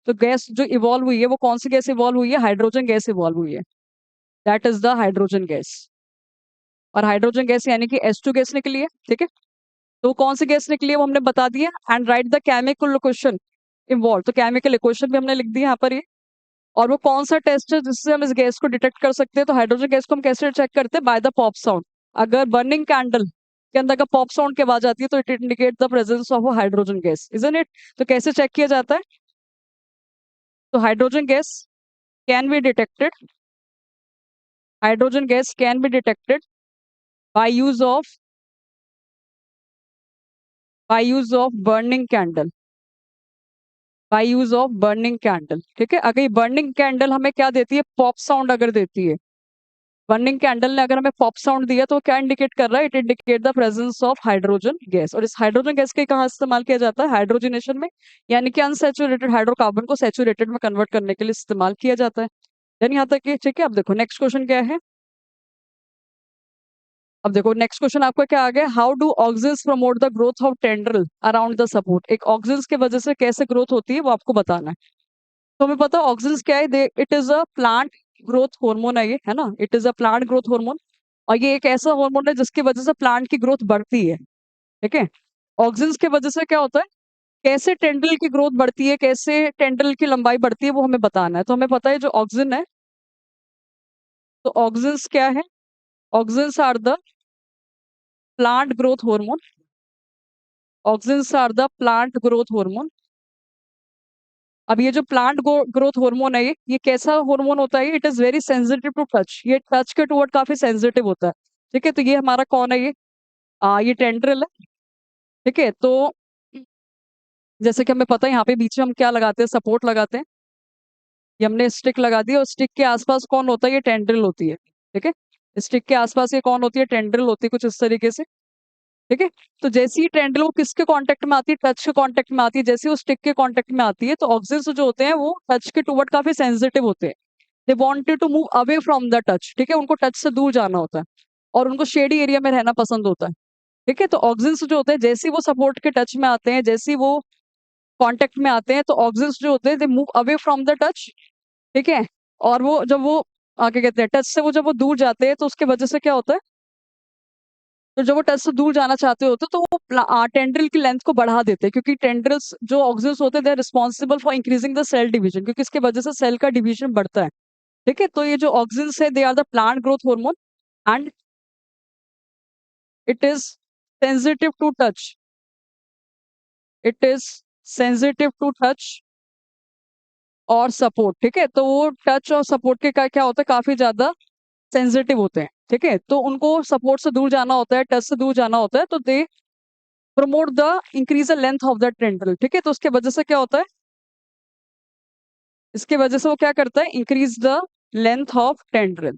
A: तो गैस जो इवॉल्व हुई है वो कौन सी गैस इवॉल्व हुई है, हाइड्रोजन गैस इवॉल्व हुई है। That is the hydrogen gas. और हाइड्रोजन गैस यानी कि H2 गैस निकली है। ठीक है, तो वो कौन सी गैस निकली है वो हमने बता दिया। And write the chemical equation involve, तो केमिकल इक्वेशन भी हमने लिख दी यहाँ पर ये। और वो कौन सा टेस्ट है जिससे हम इस गैस को डिटेक्ट कर सकते हैं, तो हाइड्रोजन गैस को हम कैसे चेक करते हैं, बाय द पॉप साउंड। अगर बर्निंग कैंडल के अंदर का पॉप साउंड की आवाज आती है तो it indicate the presence of a hydrogen gas, isn't it. तो कैसे चेक किया जाता है, तो hydrogen gas can be detected, hydrogen gas can be detected by use of burning candle. By use of burning candle. ठीक है, अगर ये बर्निंग कैंडल हमें क्या देती है, पॉप साउंड अगर देती है, बर्निंग कैंडल ने अगर हमें पॉप साउंड दिया तो क्या इंडिकेट कर रहा है, it indicate the presence of hydrogen gas. और इस हाइड्रोजन गैस के कहाँ इस्तेमाल किया जाता है, हाइड्रोजनेशन में, यानी कि अनसैचुरेटेड हाइड्रोकार्बन को सैचुरेटेड में कन्वर्ट करने के लिए इस्तेमाल किया जाता है। यानी यहाँ तक ठीक है। अब देखो नेक्स्ट क्वेश्चन क्या है। अब देखो नेक्स्ट क्वेश्चन आपका क्या आ गया, how do auxins promote the growth of tendril around the support. एक ऑक्सिन्स के वजह से कैसे ग्रोथ होती है वो आपको बताना है। तो हमें पता है ऑक्सिन्स क्या है, it is a plant growth hormone है ये, है ना, it is a plant growth hormone. और ये एक ऐसा हार्मोन है जिसकी वजह से प्लांट की ग्रोथ बढ़ती है। ठीक है, ऑक्सिन्स के वजह से क्या होता है, कैसे टेंड्रिल की ग्रोथ बढ़ती है, कैसे टेंड्रिल की लंबाई बढ़ती है वो हमें बताना है। तो हमें पता है जो ऑक्सिन है, तो ऑक्सिन्स क्या है, auxins are the plant growth hormone, auxins are the plant growth hormone. अब ये जो प्लांट ग्रोथ हार्मोन है, ये कैसा हार्मोन होता है, it is very sensitive to touch, ये टच के टुवर्ड काफी सेंसिटिव होता है। ठीक है, तो ये हमारा कौन है, ये टेंड्रिल है। ठीक है, तो जैसे कि हमें पता है यहाँ पे बीच में हम क्या लगाते हैं, सपोर्ट लगाते हैं, ये हमने स्टिक लगा दी और स्टिक के आसपास कौन होता है, ये टेंड्रिल होती है। ठीक है, स्टिक के आसपास ये कौन होती है, टेंड्रिल होती है, कुछ इस तरीके से। ठीक है, तो जैसे ही टेंड्रिल वो किसके कांटेक्ट में आती है, टच के कांटेक्ट में आती है, जैसे ही वो स्टिक के कांटेक्ट में आती है तो ऑक्सिन्स जो होते हैं वो टच के टुवर्ड काफी सेंसिटिव होते हैं, they wanted to move away from the touch. ठीक है, उनको टच से दूर जाना होता है और उनको शेडी एरिया में रहना पसंद होता है। ठीक है, तो ऑक्सिन्स जो होते हैं जैसे ही वो सपोर्ट के टच में आते हैं, जैसे ही वो कांटेक्ट में आते हैं, तो ऑक्सिन्स जो होते हैं they move away from the touch. ठीक है, और वो जब वो आगे कहते हैं टच से वो जब वो दूर जाते हैं तो उसके वजह से क्या होता है, तो जब वो टच से दूर जाना चाहते होते तो वो टेंड्रिल की लेंथ को बढ़ा देते हैं, क्योंकि टेंड्रिल्स जो ऑक्सिन्स होते हैं they are responsible for increasing the cell division, क्योंकि इसके वजह से सेल का डिवीजन बढ़ता है। ठीक है, तो ये जो ऑक्सिन्स है they are the plant growth hormone and it is sensitive to touch, it is sensitive to touch और सपोर्ट। ठीक है, तो वो टच और सपोर्ट के क्या होता है, काफी ज्यादा सेंसिटिव होते हैं। ठीक है, तो उनको सपोर्ट से दूर जाना होता है, टच से दूर जाना होता है, तो they promote the increase the length of the tendril. ठीक है, तो उसके वजह से क्या होता है, इसके वजह से वो क्या करता है, increase the length of tendril,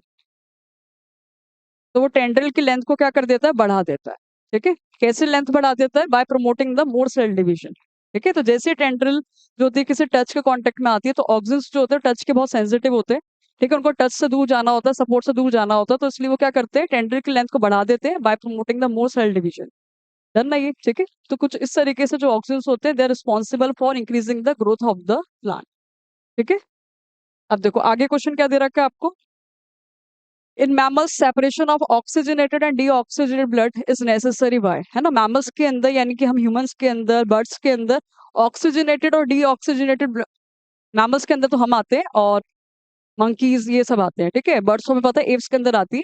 A: तो वो टेंड्रिल की लेंथ को क्या कर देता है, बढ़ा देता है। ठीक है, कैसे लेंथ बढ़ा देता है, by promoting the more cell division. ठीक है, तो जैसे टेंड्रिल जो होती है किसी टच के कांटेक्ट में आती है तो ऑक्सिन्स जो होते हैं टच के बहुत सेंसिटिव होते हैं। ठीक है, उनको टच से दूर जाना होता है, सपोर्ट से दूर जाना होता है, तो इसलिए वो क्या करते हैं, टेंड्रिल की लेंथ को बढ़ा देते हैं by promoting the more cell division. Done ना ये। ठीक है, तो कुछ इस तरीके से जो ऑक्सिन्स होते हैं they are responsible for increasing the growth of the plant. ठीक है, अब देखो आगे क्वेश्चन क्या दे रखा है आपको, in mammals separation of oxygenated and deoxygenated blood is necessary bye, है ना, मैमल्स के अंदर यानी कि हम ह्यूमंस के अंदर, बर्ड्स के अंदर ऑक्सीजनेटेड और डीऑक्सीजनेटेड, मैमल्स के अंदर तो हम आते हैं और मंकीज ये सब आते हैं। ठीक है, बर्ड्स हमें पता है एप्स के अंदर आती है,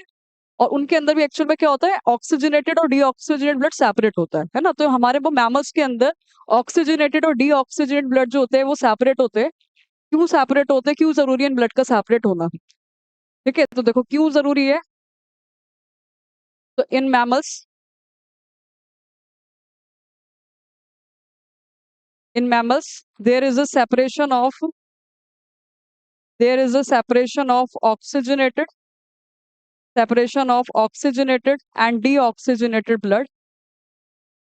A: और उनके अंदर भी एक्चुअल में क्या होता है, ऑक्सीजनेटेड और डीऑक्सीजनेटेड ब्लड सेपरेट होता है ना, तो हमारे वो मैमल्स के अंदर ऑक्सीजनेटेड और डीऑक्सीजनेटेड ब्लड जो होते हैं वो सेपरेट होते हैं। क्यों सेपरेट होते हैं, क्यों जरूरी है ब्लड का सेपरेट होना। ठीक है, तो देखो क्यों जरूरी है, तो in mammals, in mammals there is a separation of, there is a separation of oxygenated and deoxygenated blood,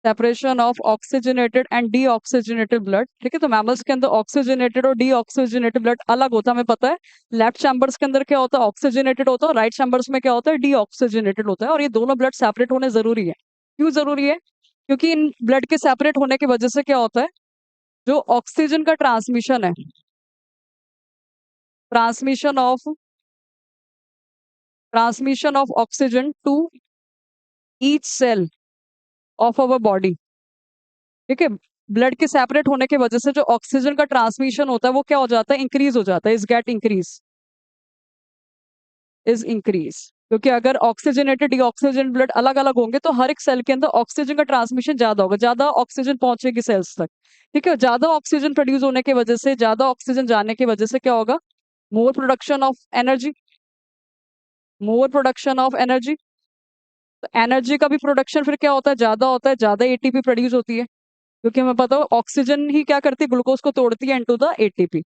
A: separation of oxygenated and deoxygenated blood. ठीक है, तो मैमल्स के अंदर ऑक्सीजनेटेड और डीऑक्सीजनेटेड ब्लड अलग होता है, हमें पता है। लेफ्ट चैम्बर्स के अंदर क्या होता है, ऑक्सीजनेटेड होता है, राइट चैम्बर्स में क्या होता है, डीऑक्सीजनेटेड होता है, और ये दोनों ब्लड सेपरेट होने जरूरी है। क्यों जरूरी है, क्योंकि इन ब्लड के सेपरेट होने की वजह से क्या होता है, जो ऑक्सीजन का ट्रांसमिशन है, transmission of oxygen to each cell of our body. ठीक है, ब्लड के सेपरेट होने की वजह से जो ऑक्सीजन का ट्रांसमिशन होता है वो क्या हो जाता है, इंक्रीज हो जाता है, is get increase, is increase. क्योंकि अगर ऑक्सीजनेटेड डीऑक्सीजन ब्लड अलग अलग होंगे तो हर एक सेल के अंदर ऑक्सीजन का ट्रांसमिशन ज्यादा होगा, ज्यादा ऑक्सीजन पहुंचेगी सेल्स तक। ठीक है, ज्यादा ऑक्सीजन प्रोड्यूस होने की वजह से, ज्यादा ऑक्सीजन जाने की वजह से क्या होगा, more production of energy, more production of energy. तो एनर्जी का भी प्रोडक्शन फिर क्या होता है, ज्यादा होता है, ज्यादा एटीपी प्रोड्यूस होती है। क्योंकि हमें पता हो ऑक्सीजन ही क्या करती है, ग्लूकोज को तोड़ती है इनटू द एटीपी।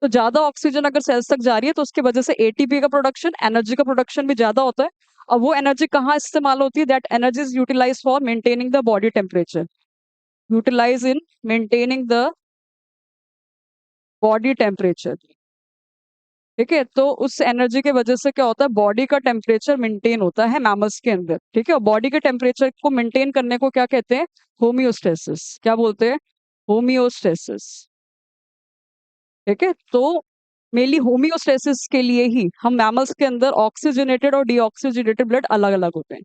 A: तो ज्यादा ऑक्सीजन अगर सेल्स तक जा रही है तो उसकी वजह से एटीपी का प्रोडक्शन, एनर्जी का प्रोडक्शन भी ज्यादा होता है। और वो एनर्जी कहाँ इस्तेमाल होती है? That energy is utilise for maintaining the body temperature, utilise in maintaining the body temperature. ठीक है, तो उस एनर्जी के वजह से क्या होता है, बॉडी का टेम्परेचर मेंटेन होता है मैमल्स के अंदर। ठीक है, और बॉडी के टेम्परेचर को मेंटेन करने को क्या कहते हैं? होमियोस्टेसिस। क्या बोलते हैं? होमियोस्टेसिस। ठीक है, तो मेनली होमियोस्टेसिस के लिए ही हम मैमल्स के अंदर ऑक्सीजनेटेड और डीऑक्सीजनेटेड ब्लड अलग अलग होते हैं।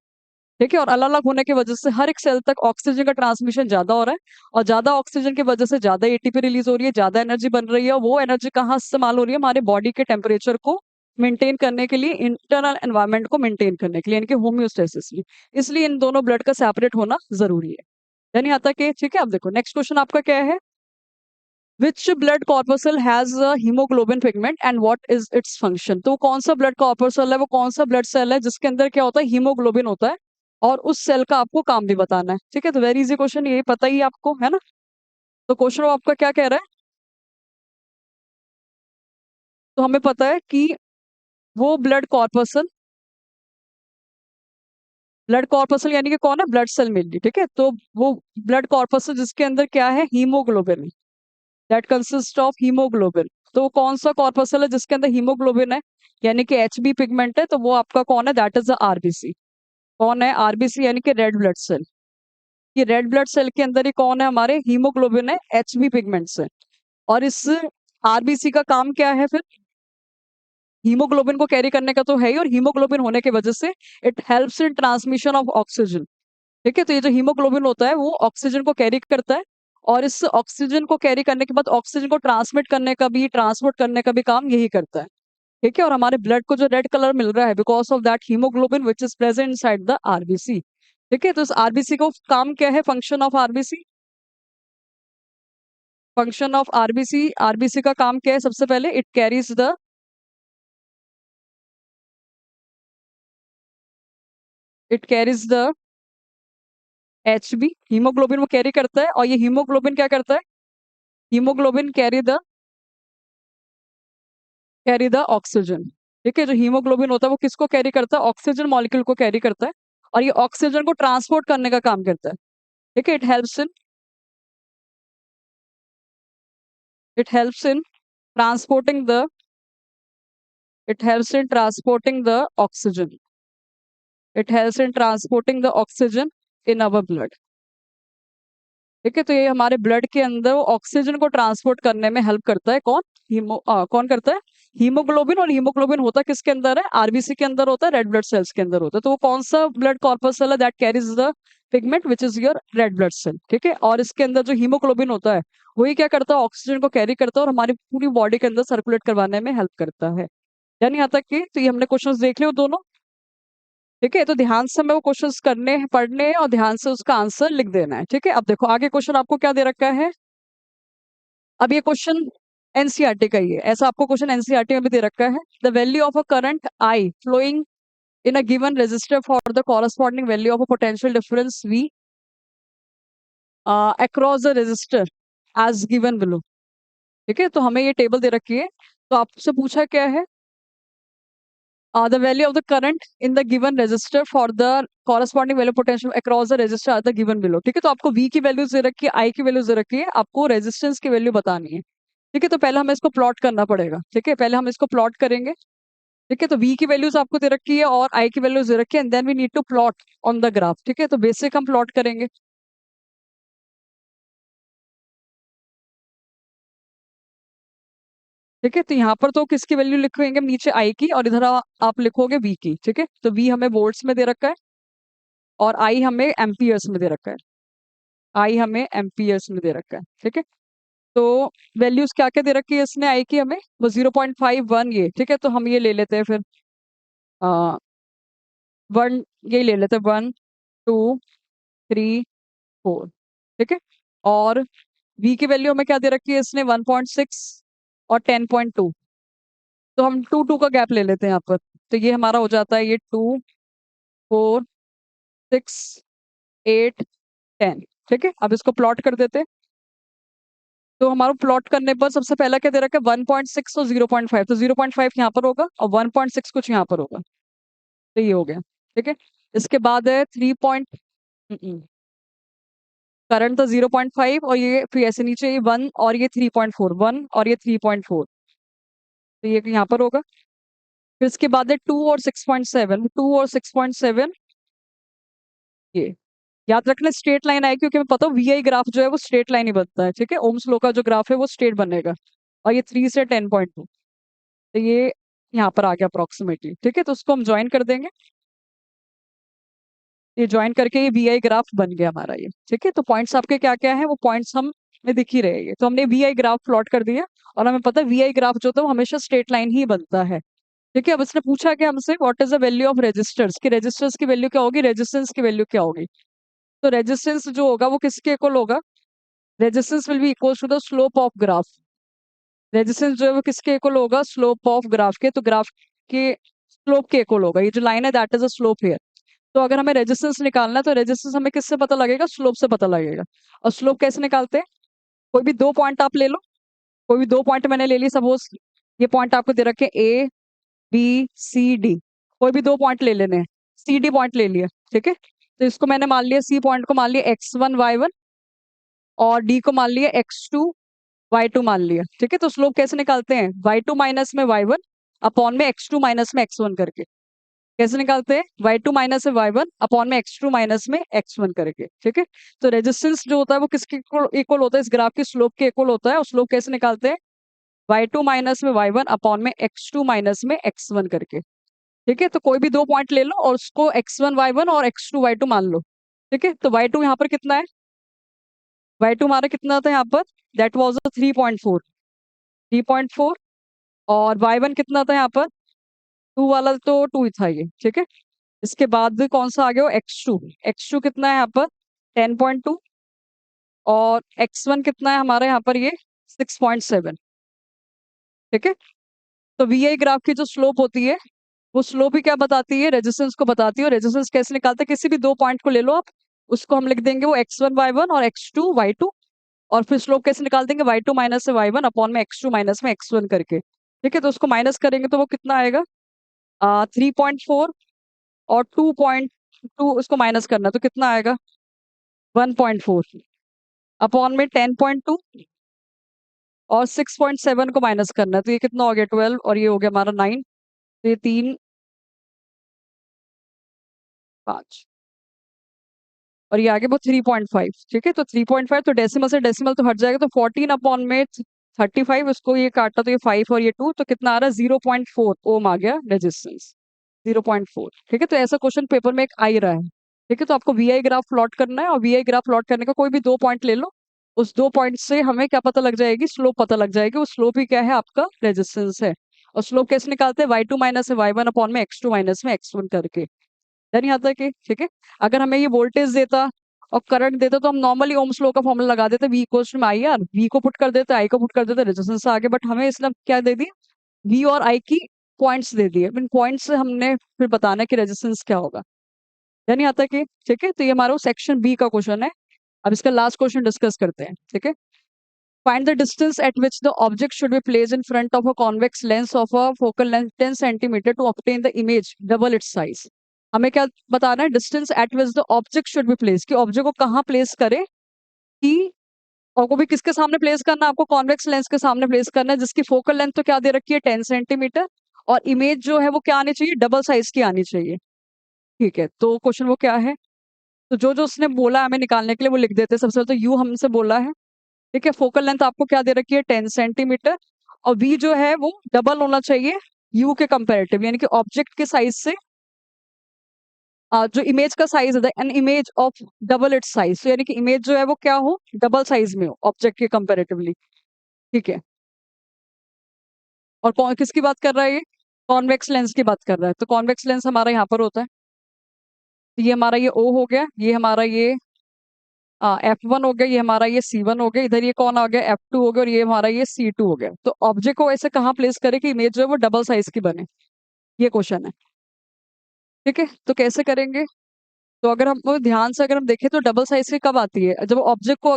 A: ठीक है, और अलग अलग होने की वजह से हर एक सेल तक ऑक्सीजन का ट्रांसमिशन ज्यादा हो रहा है, और ज्यादा ऑक्सीजन की वजह से ज्यादा एटीपी रिलीज हो रही है, ज्यादा एनर्जी बन रही है, और वो एनर्जी कहाँ इस्तेमाल हो रही है? हमारे बॉडी के टेम्परेचर को मेंटेन करने के लिए, इंटरनल एनवायरनमेंट को मेंटेन करने के लिए, यानी कि होम्योस्टेसिस में। इसलिए इन दोनों ब्लड का सेपरेट होना जरूरी है। यानी आता कि ठीक है, अब देखो नेक्स्ट क्वेश्चन आपका क्या है? Which blood corpuscle has haemoglobin pigment and what is its function? तो कौन सा ब्लड कॉर्पसल है, वो कौन सा ब्लड सेल है जिसके अंदर क्या होता है? हीमोग्लोबिन होता है, और उस सेल का आपको काम भी बताना है। ठीक है, तो वेरी इजी क्वेश्चन, ये पता ही है आपको, है ना? तो क्वेश्चन आपका क्या कह रहा है? तो हमें पता है कि वो ब्लड कॉर्पसल यानी कि कौन है? ब्लड सेल मिल रही। ठीक है, तो वो ब्लड कॉर्पसल जिसके अंदर क्या है? Haemoglobin, that consist of haemoglobin. तो वो कौन सा कॉर्पसल है जिसके अंदर हीमोग्लोबिन है, यानी कि एचबी पिगमेंट है? तो वो आपका कौन है? That is the RBC. कौन है? आरबीसी, यानी कि रेड ब्लड सेल। ये रेड ब्लड सेल के अंदर ही कौन है? हमारे हीमोग्लोबिन है, एचबी पिगमेंट्स है। और इस आरबीसी का काम क्या है फिर? हीमोग्लोबिन को कैरी करने का तो है ही, और हीमोग्लोबिन होने की वजह से it helps in transmission of oxygen. ठीक है, तो ये जो हीमोग्लोबिन होता है वो ऑक्सीजन को कैरी करता है, और इस ऑक्सीजन को कैरी करने के बाद ऑक्सीजन को ट्रांसमिट करने का भी, ट्रांसपोर्ट करने का भी काम यही करता है। ठीक है, और हमारे ब्लड को जो रेड कलर मिल रहा है because of that haemoglobin which is present inside the RBC. ठीक है, तो इस आरबीसी को काम क्या है? Function of RBC, function of RBC, RBC का काम क्या है? सबसे पहले it carries the H B, haemoglobin वो कैरी करता है, और ये हीमोग्लोबिन क्या करता है? Haemoglobin carry the oxygen. ठीक है, जो हीमोग्लोबिन होता है वो किसको कैरी करता है? ऑक्सीजन मॉलिक्यूल को कैरी करता है, और ये ऑक्सीजन को ट्रांसपोर्ट करने का काम करता है। ठीक है, it helps in transporting the it helps in transporting the oxygen, it helps in transporting the oxygen in our blood। ठीक है, तो ये हमारे ब्लड के अंदर वो ऑक्सीजन को ट्रांसपोर्ट करने में हेल्प करता है। कौन करता है? हीमोग्लोबिन। और हीमोग्लोबिन होता किसके अंदर है? आरबीसी के अंदर होता है, रेड ब्लड सेल्स के अंदर होता है। तो वो कौन सा ब्लड कॉर्पसल है? That carries the pigment which is your red blood cell. ठीक है, और इसके अंदर जो हीमोग्लोबिन होता है वही क्या करता है? ऑक्सीजन को कैरी करता है, और हमारी पूरी बॉडी के अंदर सर्कुलेट करवाने में हेल्प करता है। यानी यहाँ तक कि तो ये हमने क्वेश्चंस देख लियो दोनों। ठीक है, तो ध्यान से हमें वो क्वेश्चंस करने हैं, पढ़ने हैं, और ध्यान से उसका आंसर लिख देना है। ठीक है, अब देखो आगे क्वेश्चन आपको क्या दे रखा है। अब ये क्वेश्चन एनसीईआरटी का ही है, ऐसा आपको क्वेश्चन एनसीईआरटी में भी दे रखा है। The value of a current I flowing in a given resistor for the corresponding value of a potential difference V across the resistor as given below। ठीक है, तो हमें ये टेबल दे रखी है, तो आपसे पूछा क्या है? The value of the current in the given resistor for the corresponding value potential across the resistor are the given below। ठीक है, तो आपको V की वैल्यूज दे रखी है, I की वैल्यूज दे रखी है, आपको रेजिस्टेंस की वैल्यू बतानी है। ठीक है, तो पहले हमें इसको प्लॉट करना पड़ेगा। ठीक है, पहले हम इसको प्लॉट करेंगे। ठीक है, तो V की वैल्यूज आपको दे रखी है और I की वैल्यूज दे रखी है, and then we need to plot on the graph. ठीक है, तो बेसिक हम प्लॉट करेंगे। ठीक है, तो यहाँ पर तो किसकी वैल्यू लिखेंगे? नीचे आई की, और इधर आप लिखोगे वी की। ठीक है, तो वी हमें वोल्ट्स में दे रखा है, और आई हमें एम्पियर्स में दे रखा है। आई हमें एम्पियर्स में दे रखा है। ठीक है, तो वैल्यूज क्या क्या दे रखी है इसने आई की हमें? वो 0.51 ये। ठीक है, तो हम ये ले लेते हैं फिर, आ, 1, ये ले लेते हैं, 1, 2, 3, 4। ठीक है, और वी की वैल्यू हमें क्या दे रखी है इसने? 1.6 और 10.2। तो हम 2 2 का गैप ले लेते हैं यहाँ पर, तो ये हमारा हो जाता है ये 2, 4, 6, 8, 10। ठीक है, अब इसको प्लॉट कर देते हैं। तो हमारा प्लॉट करने पर सबसे पहला क्या दे रखा है, 1.6 और 0.5, तो 0.5 यहाँ पर होगा और 1.6 कुछ यहाँ पर होगा, तो ये हो गया। ठीक है, इसके बाद है 3 करंट तो 0.5 और ये फिर ऐसे नीचे ये 1 और ये 3.4, 1 और ये 3.4, तो ये यहाँ पर होगा। फिर इसके बाद है 2 और 6.7, 2 और 6.7, ये याद रखना स्ट्रेट लाइन आएगी, क्योंकि मैं पता हूँ वीआई ग्राफ जो है वो स्ट्रेट लाइन ही बनता है। ठीक है, ओम्स लॉ का जो ग्राफ है वो स्ट्रेट बनेगा। और ये 3 से 10.2, तो ये यहाँ पर आ गया अप्रोक्सीमेटली। ठीक है, तो उसको हम ज्वाइन कर देंगे, ये ज्वाइन करके ये वी आई ग्राफ बन गया हमारा ये। ठीक है, तो पॉइंट्स आपके क्या क्या है वो पॉइंट्स हम में दिख ही रहेंगे। तो हमने वी आई ग्राफ प्लॉट कर दिया और हमें पता है वी आई ग्राफ जो होता है वो हमेशा स्ट्रेट लाइन ही बनता है। ठीक है, अब इसने पूछा कि हमसे what is the value of resistors, कि रेजिस्टर्स की वैल्यू क्या होगी, रेजिस्टेंस की वैल्यू क्या होगी। तो रेजिस्टेंस जो होगा वो किसके इक्वल होगा, resistance will be equal to the slope of graph. Resistance जो है वो किसके इक्वल होगा, स्लोप ऑफ ग्राफ के, तो ग्राफ के स्लोप के इक्वल होगा। ये जो लाइन है that is a slope here. तो अगर हमें रेजिस्टेंस निकालना है तो रेजिस्टेंस हमें किससे पता लगेगा, स्लोप से पता लगेगा। और स्लोप कैसे निकालते हैं, कोई भी दो पॉइंट आप ले लो, कोई भी दो पॉइंट मैंने ले ली, सपोज ये पॉइंट आपको दे रखे ए बी सी डी, कोई भी दो पॉइंट ले लेने हैं, सी डी पॉइंट ले लिया। ठीक है, तो इसको मैंने मान लिया, सी पॉइंट को मान लिया x1 y1 और डी को मान लिया x2 y2 मान लिया। ठीक है, तो स्लोप कैसे निकालते हैं, y2 माइनस में y1 अपॉन में x2 माइनस में x1 करके। कैसे निकालते हैं, y2 माइनस में y1 अपॉन में x2 माइनस में x1 करके। ठीक है, तो रेजिस्टेंस जो होता है वो किसके इक्वल होता है, इस ग्राफ की स्लोप के इक्वल होता है। और स्लोप कैसे निकालते हैं, y2 माइनस में y1 अपॉन में x2 माइनस में x1 करके। ठीक है, तो कोई भी दो पॉइंट ले लो और उसको x1 y1 और x2 y2 मान लो। ठीक है, तो y2 यहाँ पर कितना है, y2 हमारा कितना था यहाँ पर, दैट वाज 3.4, 3.4, और y1 कितना था यहाँ पर, 2 वाला तो 2 ही था ये। ठीक है, इसके बाद कौन सा आ गया, x2, x2 कितना है यहाँ पर 10.2, और x1 कितना है हमारा यहाँ पर ये 6.7। ठीक है, तो वी आई ग्राफ की जो स्लोप होती है वो स्लोप ही क्या बताती है, रेजिस्टेंस को बताती है। और रेजिस्टेंस कैसे निकालते हैं, किसी भी दो पॉइंट को ले लो आप, उसको हम लिख देंगे वो x1 y1 और x2 y2, और फिर स्लोप कैसे निकाल देंगे, y2 माइनस से y1 अपॉन में x2 माइनस में x1 करके। ठीक है, तो उसको माइनस करेंगे तो वो कितना आएगा, 3.4, और 2.2 उसको माइनस करना तो कितना आएगा, 1.4 अपॉन में 10.2, और 6.7 को माइनस करना है तो ये कितना हो गया 12, और ये हो गया हमारा 9, तो ये 3 5, और ये आगे वो 3.5। ठीक है, तो 3.5, तो डेसिमल से डेसिमल तो हट जाएगा, तो 14 अपॉन में 35, उसको ये काटा तो ये 5 और ये 2, तो कितना आ रहा है 0.4 ओम आ गया रेजिस्टेंस, 0.4। ठीक है, तो ऐसा क्वेश्चन पेपर में एक आ ही रहा है। ठीक है, तो आपको वी आई ग्राफ प्लॉट करना है, और वी आई ग्राफ प्लॉट करने का कोई भी दो पॉइंट ले लो, उस दो पॉइंट से हमें क्या पता लग जाएगी, स्लोप पता लग जाएगी। वो स्लोप ही क्या है, आपका रेजिस्टेंस है। और स्लोप कैसे निकालते हैं, y2 माइनस से y1 अपॉन में x2 माइनस में x1 करके। नहीं आता कि ठीक है, अगर हमें ये वोल्टेज देता और करंट देता तो हम नॉर्मली ओम्स लॉ का फॉर्मूला लगा देते, V equals to I R, V को पुट कर देते, आई को पुट कर देते, रेजिस्टेंस आगे। बट हमें इसने क्या दे दिया, वी और आई की पॉइंट्स दे दिए, इन पॉइंट्स से हमने फिर बताना है कि रेजिस्टेंस क्या होगा। नहीं आता कि ठीक है, तो ये हमारा सेक्शन बी का क्वेश्चन है। अब इसका लास्ट क्वेश्चन डिस्कस करते हैं। ठीक है, find the distance at which the object should be placed in front of a convex lens of a focal length 10 centimeter to obtain the image double its size। हमें क्या बताना है, distance eight which the object should be place, कि ऑब्जेक्ट को कहाँ प्लेस करे, कि और को भी किसके सामने प्लेस करना है, आपको कॉन्वेक्स लेंस के सामने प्लेस करना है, जिसकी फोकल लेंथ तो क्या दे रखी है 10 सेंटीमीटर, और इमेज जो है वो क्या आनी चाहिए, डबल साइज की आनी चाहिए। ठीक है, तो क्वेश्चन वो क्या है, तो जो जो उसने बोला हमें निकालने के लिए वो लिख देते हैं। सबसे पहले तो यू हमसे बोला है। ठीक है, फोकल लेंथ आपको क्या दे रखी है 10 सेंटीमीटर, और वी जो है वो डबल होना चाहिए यू के कंपेरेटिव, यानी कि ऑब्जेक्ट के साइज से जो इमेज का साइज है an image of double it size, यानी कि इमेज जो है वो क्या हो, डबल साइज में हो ऑब्जेक्ट के कंपेरेटिवली। ठीक है, और कौन किसकी बात कर रहा है, ये कॉन्वेक्स लेंस की बात कर रहा है। तो कॉन्वेक्स लेंस हमारा यहाँ पर होता है, तो ये हमारा ये ओ हो गया, ये हमारा ये F1 हो गया, ये हमारा ये C1 हो गया, इधर ये कौन आ गया F2 हो गया, और ये हमारा ये C2 हो गया। तो ऑब्जेक्ट को ऐसे कहाँ प्लेस करे कि इमेज जो है वो डबल साइज की बने, ये क्वेश्चन है। ठीक है, तो कैसे करेंगे, तो अगर हम वो ध्यान से अगर हम देखें तो डबल साइज की कब आती है, जब ऑब्जेक्ट को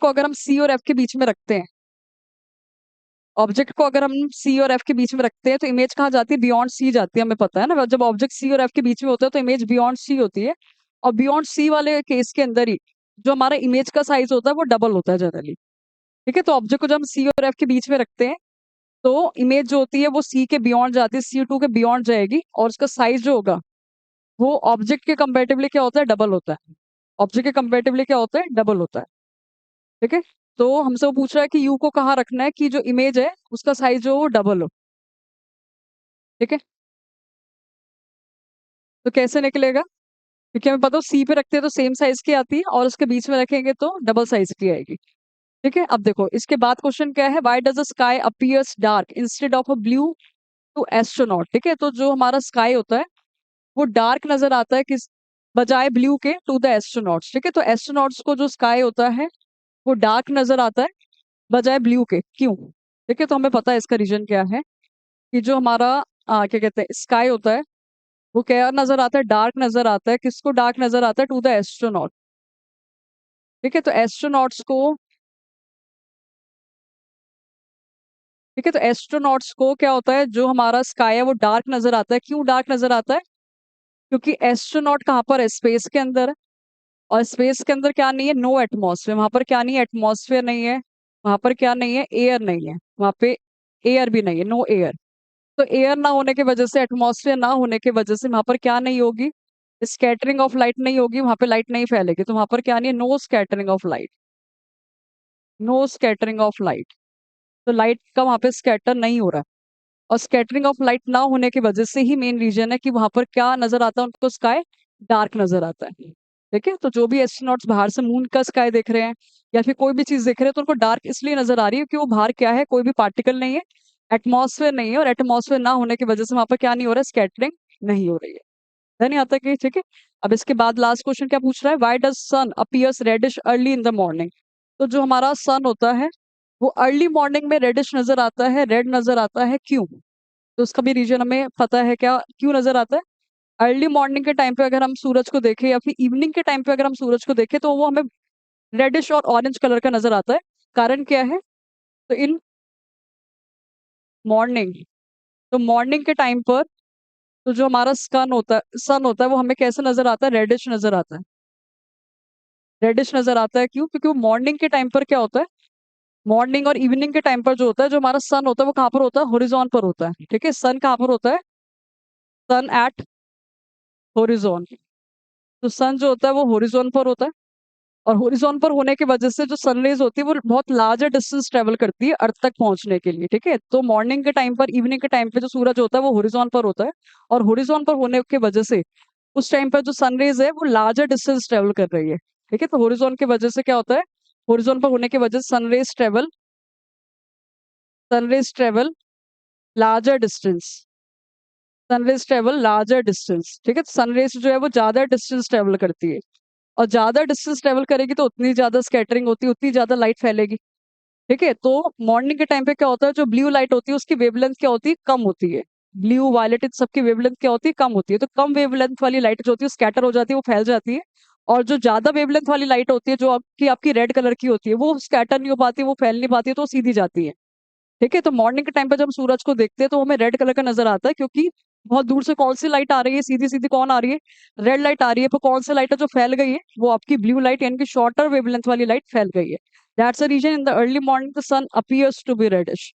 A: अगर हम सी और एफ के बीच में रखते हैं, ऑब्जेक्ट को अगर हम सी और एफ के बीच में रखते हैं तो इमेज कहाँ जाती है, बियॉन्ड सी जाती है, हमें पता है ना, जब ऑब्जेक्ट सी और एफ के बीच में होता है तो इमेज बियॉन्ड सी होती है। और बियॉन्ड सी वाले केस के अंदर ही जो हमारा इमेज का साइज होता है वो डबल होता है जनरली। ठीक है, तो ऑब्जेक्ट को जब हम सी और एफ के बीच में रखते हैं तो इमेज जो होती है वो सी के बियॉन्ड जाती है, सी टू के बियॉन्ड जाएगी, और उसका साइज जो होगा वो ऑब्जेक्ट के कंपेरेटिवली क्या होता है, डबल होता है। ऑब्जेक्ट के कंपेरेटिवली क्या होता है, डबल होता है। ठीक है, तो हमसे वो पूछ रहा है कि यू को कहाँ रखना है कि जो इमेज है उसका साइज जो वो डबल हो। ठीक है, तो कैसे निकलेगा, क्योंकि हमें पता हो सी पे रखते हैं तो सेम साइज की आती है और उसके बीच में रखेंगे तो डबल साइज की आएगी। ठीक है, अब देखो इसके बाद क्वेश्चन क्या है, why does the sky appears dark instead of a blue to astronaut. ठीक है, तो जो हमारा स्काई होता है वो डार्क नजर आता है किस बजाय ब्लू के टू द एस्ट्रोनॉट्स। ठीक है, तो एस्ट्रोनॉट्स को जो स्काई होता है वो डार्क नजर आता है बजाय ब्लू के, क्यों। ठीक है, तो हमें पता है इसका रीजन क्या है, कि जो हमारा क्या कहते हैं स्काई होता है वो क्या नजर आता है, डार्क नजर आता है, किसको डार्क नजर आता है, टू द एस्ट्रोनॉट। ठीक है, तो एस्ट्रोनॉट्स को ठीक है, तो एस्ट्रोनॉट्स को क्या होता है, जो हमारा स्काई है वो डार्क नजर आता है, क्यों डार्क नजर आता है, क्योंकि एस्ट्रोनॉट कहाँ पर है, स्पेस के अंदर है। और स्पेस के अंदर क्या नहीं है, नो एटमॉस्फेयर, वहां पर क्या नहीं है, एटमॉस्फेयर नहीं है, वहां पर क्या नहीं है, एयर नहीं है, वहां पे एयर भी नहीं है, नो एयर। तो एयर ना होने की वजह से, एटमॉस्फेयर ना होने की वजह से वहां पर क्या नहीं होगी, स्कैटरिंग ऑफ लाइट नहीं होगी, वहां पे लाइट नहीं फैलेगी, तो वहां पर क्या नहीं है, no scattering of light, no scattering of light. तो लाइट का वहां पे स्कैटर नहीं हो रहा है। और स्कैटरिंग ऑफ लाइट ना होने की वजह से ही मेन रीजन है कि वहां पर क्या नजर आता है उनको, स्काई डार्क नजर आता है। ठीक है, तो जो भी एस्ट्रोनॉट्स बाहर से मून का स्काई देख रहे हैं या फिर कोई भी चीज देख रहे हैं तो उनको डार्क इसलिए नजर आ रही है कि वो बाहर क्या है, कोई भी पार्टिकल नहीं है, एटमॉस्फेयर नहीं है, और एटमॉस्फेयर ना होने की वजह से वहां पर क्या नहीं हो रहा है, स्कैटरिंग नहीं हो रही है। नहीं आता कि ठीक है। अब इसके बाद लास्ट क्वेश्चन क्या पूछ रहा है, why does sun appears reddish early in the morning. तो जो हमारा सन होता है वो अर्ली मॉर्निंग में रेडिश नजर आता है, रेड नजर आता है, क्यों। तो उसका भी रीजन हमें पता है, क्या क्यों नजर आता है। अर्ली मॉर्निंग के टाइम पे अगर हम सूरज को देखें या फिर इवनिंग के टाइम पे अगर हम सूरज को देखें तो वो हमें रेडिश और ऑरेंज कलर का नजर आता है। कारण क्या है, तो इन मॉर्निंग, तो मॉर्निंग के टाइम पर तो जो हमारा सन होता है वो हमें कैसे नजर आता है, रेडिश नजर आता है। रेडिश नजर आता है क्यों, क्योंकि वो मॉर्निंग के टाइम पर क्या होता है, मॉर्निंग और इवनिंग के टाइम पर जो होता है, जो हमारा सन होता है वो कहाँ पर होता है, होरिजोन पर होता है। ठीक है, सन कहाँ पर होता है, सन एट होरिजोन। तो सन जो होता है वो होरिजोन पर होता है, और होरिजोन पर होने की वजह से जो सनरेज होती है वो बहुत लार्जर डिस्टेंस ट्रेवल करती है अर्थ तक पहुंचने के लिए। ठीक है, तो मॉर्निंग के टाइम पर, इवनिंग के टाइम पे जो सूरज होता है वो होरिजोन पर होता है, और होरिजोन पर होने की वजह से उस टाइम पर जो सनरेज है वो लार्जर डिस्टेंस ट्रेवल कर रही है। ठीक है, तो होरिजोन की वजह से क्या होता है, होरिजोन पर होने की वजह से sun rays travel larger distance, sun rays travel larger distance. ठीक है, सनरेज जो है वो ज्यादा डिस्टेंस ट्रेवल करती है, और ज्यादा डिस्टेंस ट्रेवल करेगी तो उतनी ज्यादा स्कैटरिंग होती है, उतनी ज्यादा लाइट फैलेगी। ठीक है, तो मॉर्निंग के टाइम पे क्या होता है, जो ब्लू लाइट होती है उसकी वेवलेंथ क्या होती है, कम होती है। ब्लू वायलेट इन सबकी वेवलेंथ क्या होती है, कम होती है, तो कम वेवलेंथ वाली लाइट जो होती है स्कैटर हो जाती है, वो फैल जाती है। और जो ज्यादा वेवलेंथ वाली लाइट होती है जो आपकी रेड कलर की होती है वो स्कैटर नहीं हो पाती, वो फैल नहीं पाती है, तो वो सीधी जाती है। ठीक है, तो मॉर्निंग के टाइम पे जब हम सूरज को देखते हैं तो हमें रेड कलर का नजर आता है, क्योंकि बहुत दूर से कौन सी लाइट आ रही है, सीधी सीधी कौन आ रही है, रेड लाइट आ रही है, पर कौन सी लाइट है जो फैल गई है, वो आपकी ब्लू लाइट यानी कि शॉर्टर वेवलेंथ वाली लाइट फैल गई है। That's the reason in the early morning the sun appears to be reddish.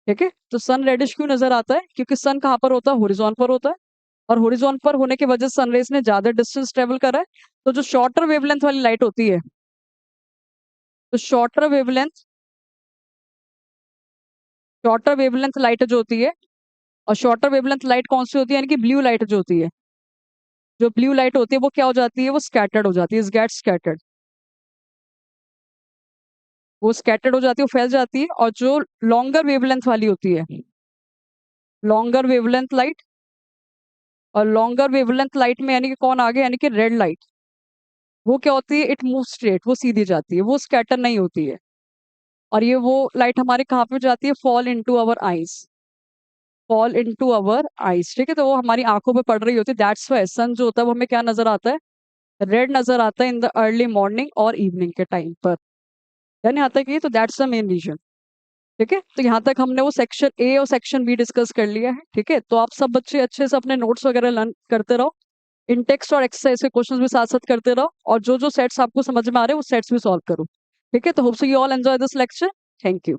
A: ठीक है, तो सन रेडिश क्यों नजर आता है, क्योंकि सन कहाँ पर होता है, होरिजोन पर होता है, और होरिजोन पर होने की वजह से सनरेज ने ज्यादा डिस्टेंस ट्रेवल करा है। तो जो शॉर्टर वेवलेंथ वाली लाइट होती है, तो शॉर्टर वेवलेंथ लाइट जो होती है, और शॉर्टर वेवलेंथ लाइट कौन सी होती है, यानी कि ब्लू लाइट जो होती है, जो ब्लू लाइट होती है वो क्या हो जाती है, वो स्कैटर्ड हो जाती है, गेट स्कैटर्ड, वो स्कैटर्ड हो जाती है, वो फैल जाती है। और जो लॉन्गर वेवलेंथ वाली होती है, लॉन्गर वेवलेंथ लाइट, और लॉन्गर वेवलेंथ लाइट में यानी कि कौन आ गया, यानी कि रेड लाइट, वो क्या होती है, इट मूव स्ट्रेट, वो सीधी जाती है, वो स्कैटर नहीं होती है। और ये वो लाइट हमारे कहाँ पे जाती है, fall into our eyes, fall into our eyes, ठीक है, तो वो हमारी आंखों पे पड़ रही होती है, दैट्स वाई सन जो होता है वो हमें क्या नजर आता है, रेड नजर आता है इन द अर्ली मॉर्निंग और इवनिंग के टाइम पर। यानी आता है कि तो दैट्स द मेन रीजन। ठीक है, तो यहाँ तक हमने वो सेक्शन ए और सेक्शन बी डिस्कस कर लिया है। ठीक है, तो आप सब बच्चे अच्छे से अपने नोट्स वगैरह लर्न करते रहो, इन टेक्स्ट और एक्सरसाइज के क्वेश्चंस भी साथ साथ करते रहो, और जो जो सेट्स आपको समझ में आ रहे हैं वो सेट्स भी सॉल्व करो। ठीक है, तो hope so you all enjoy this lecture. Thank you.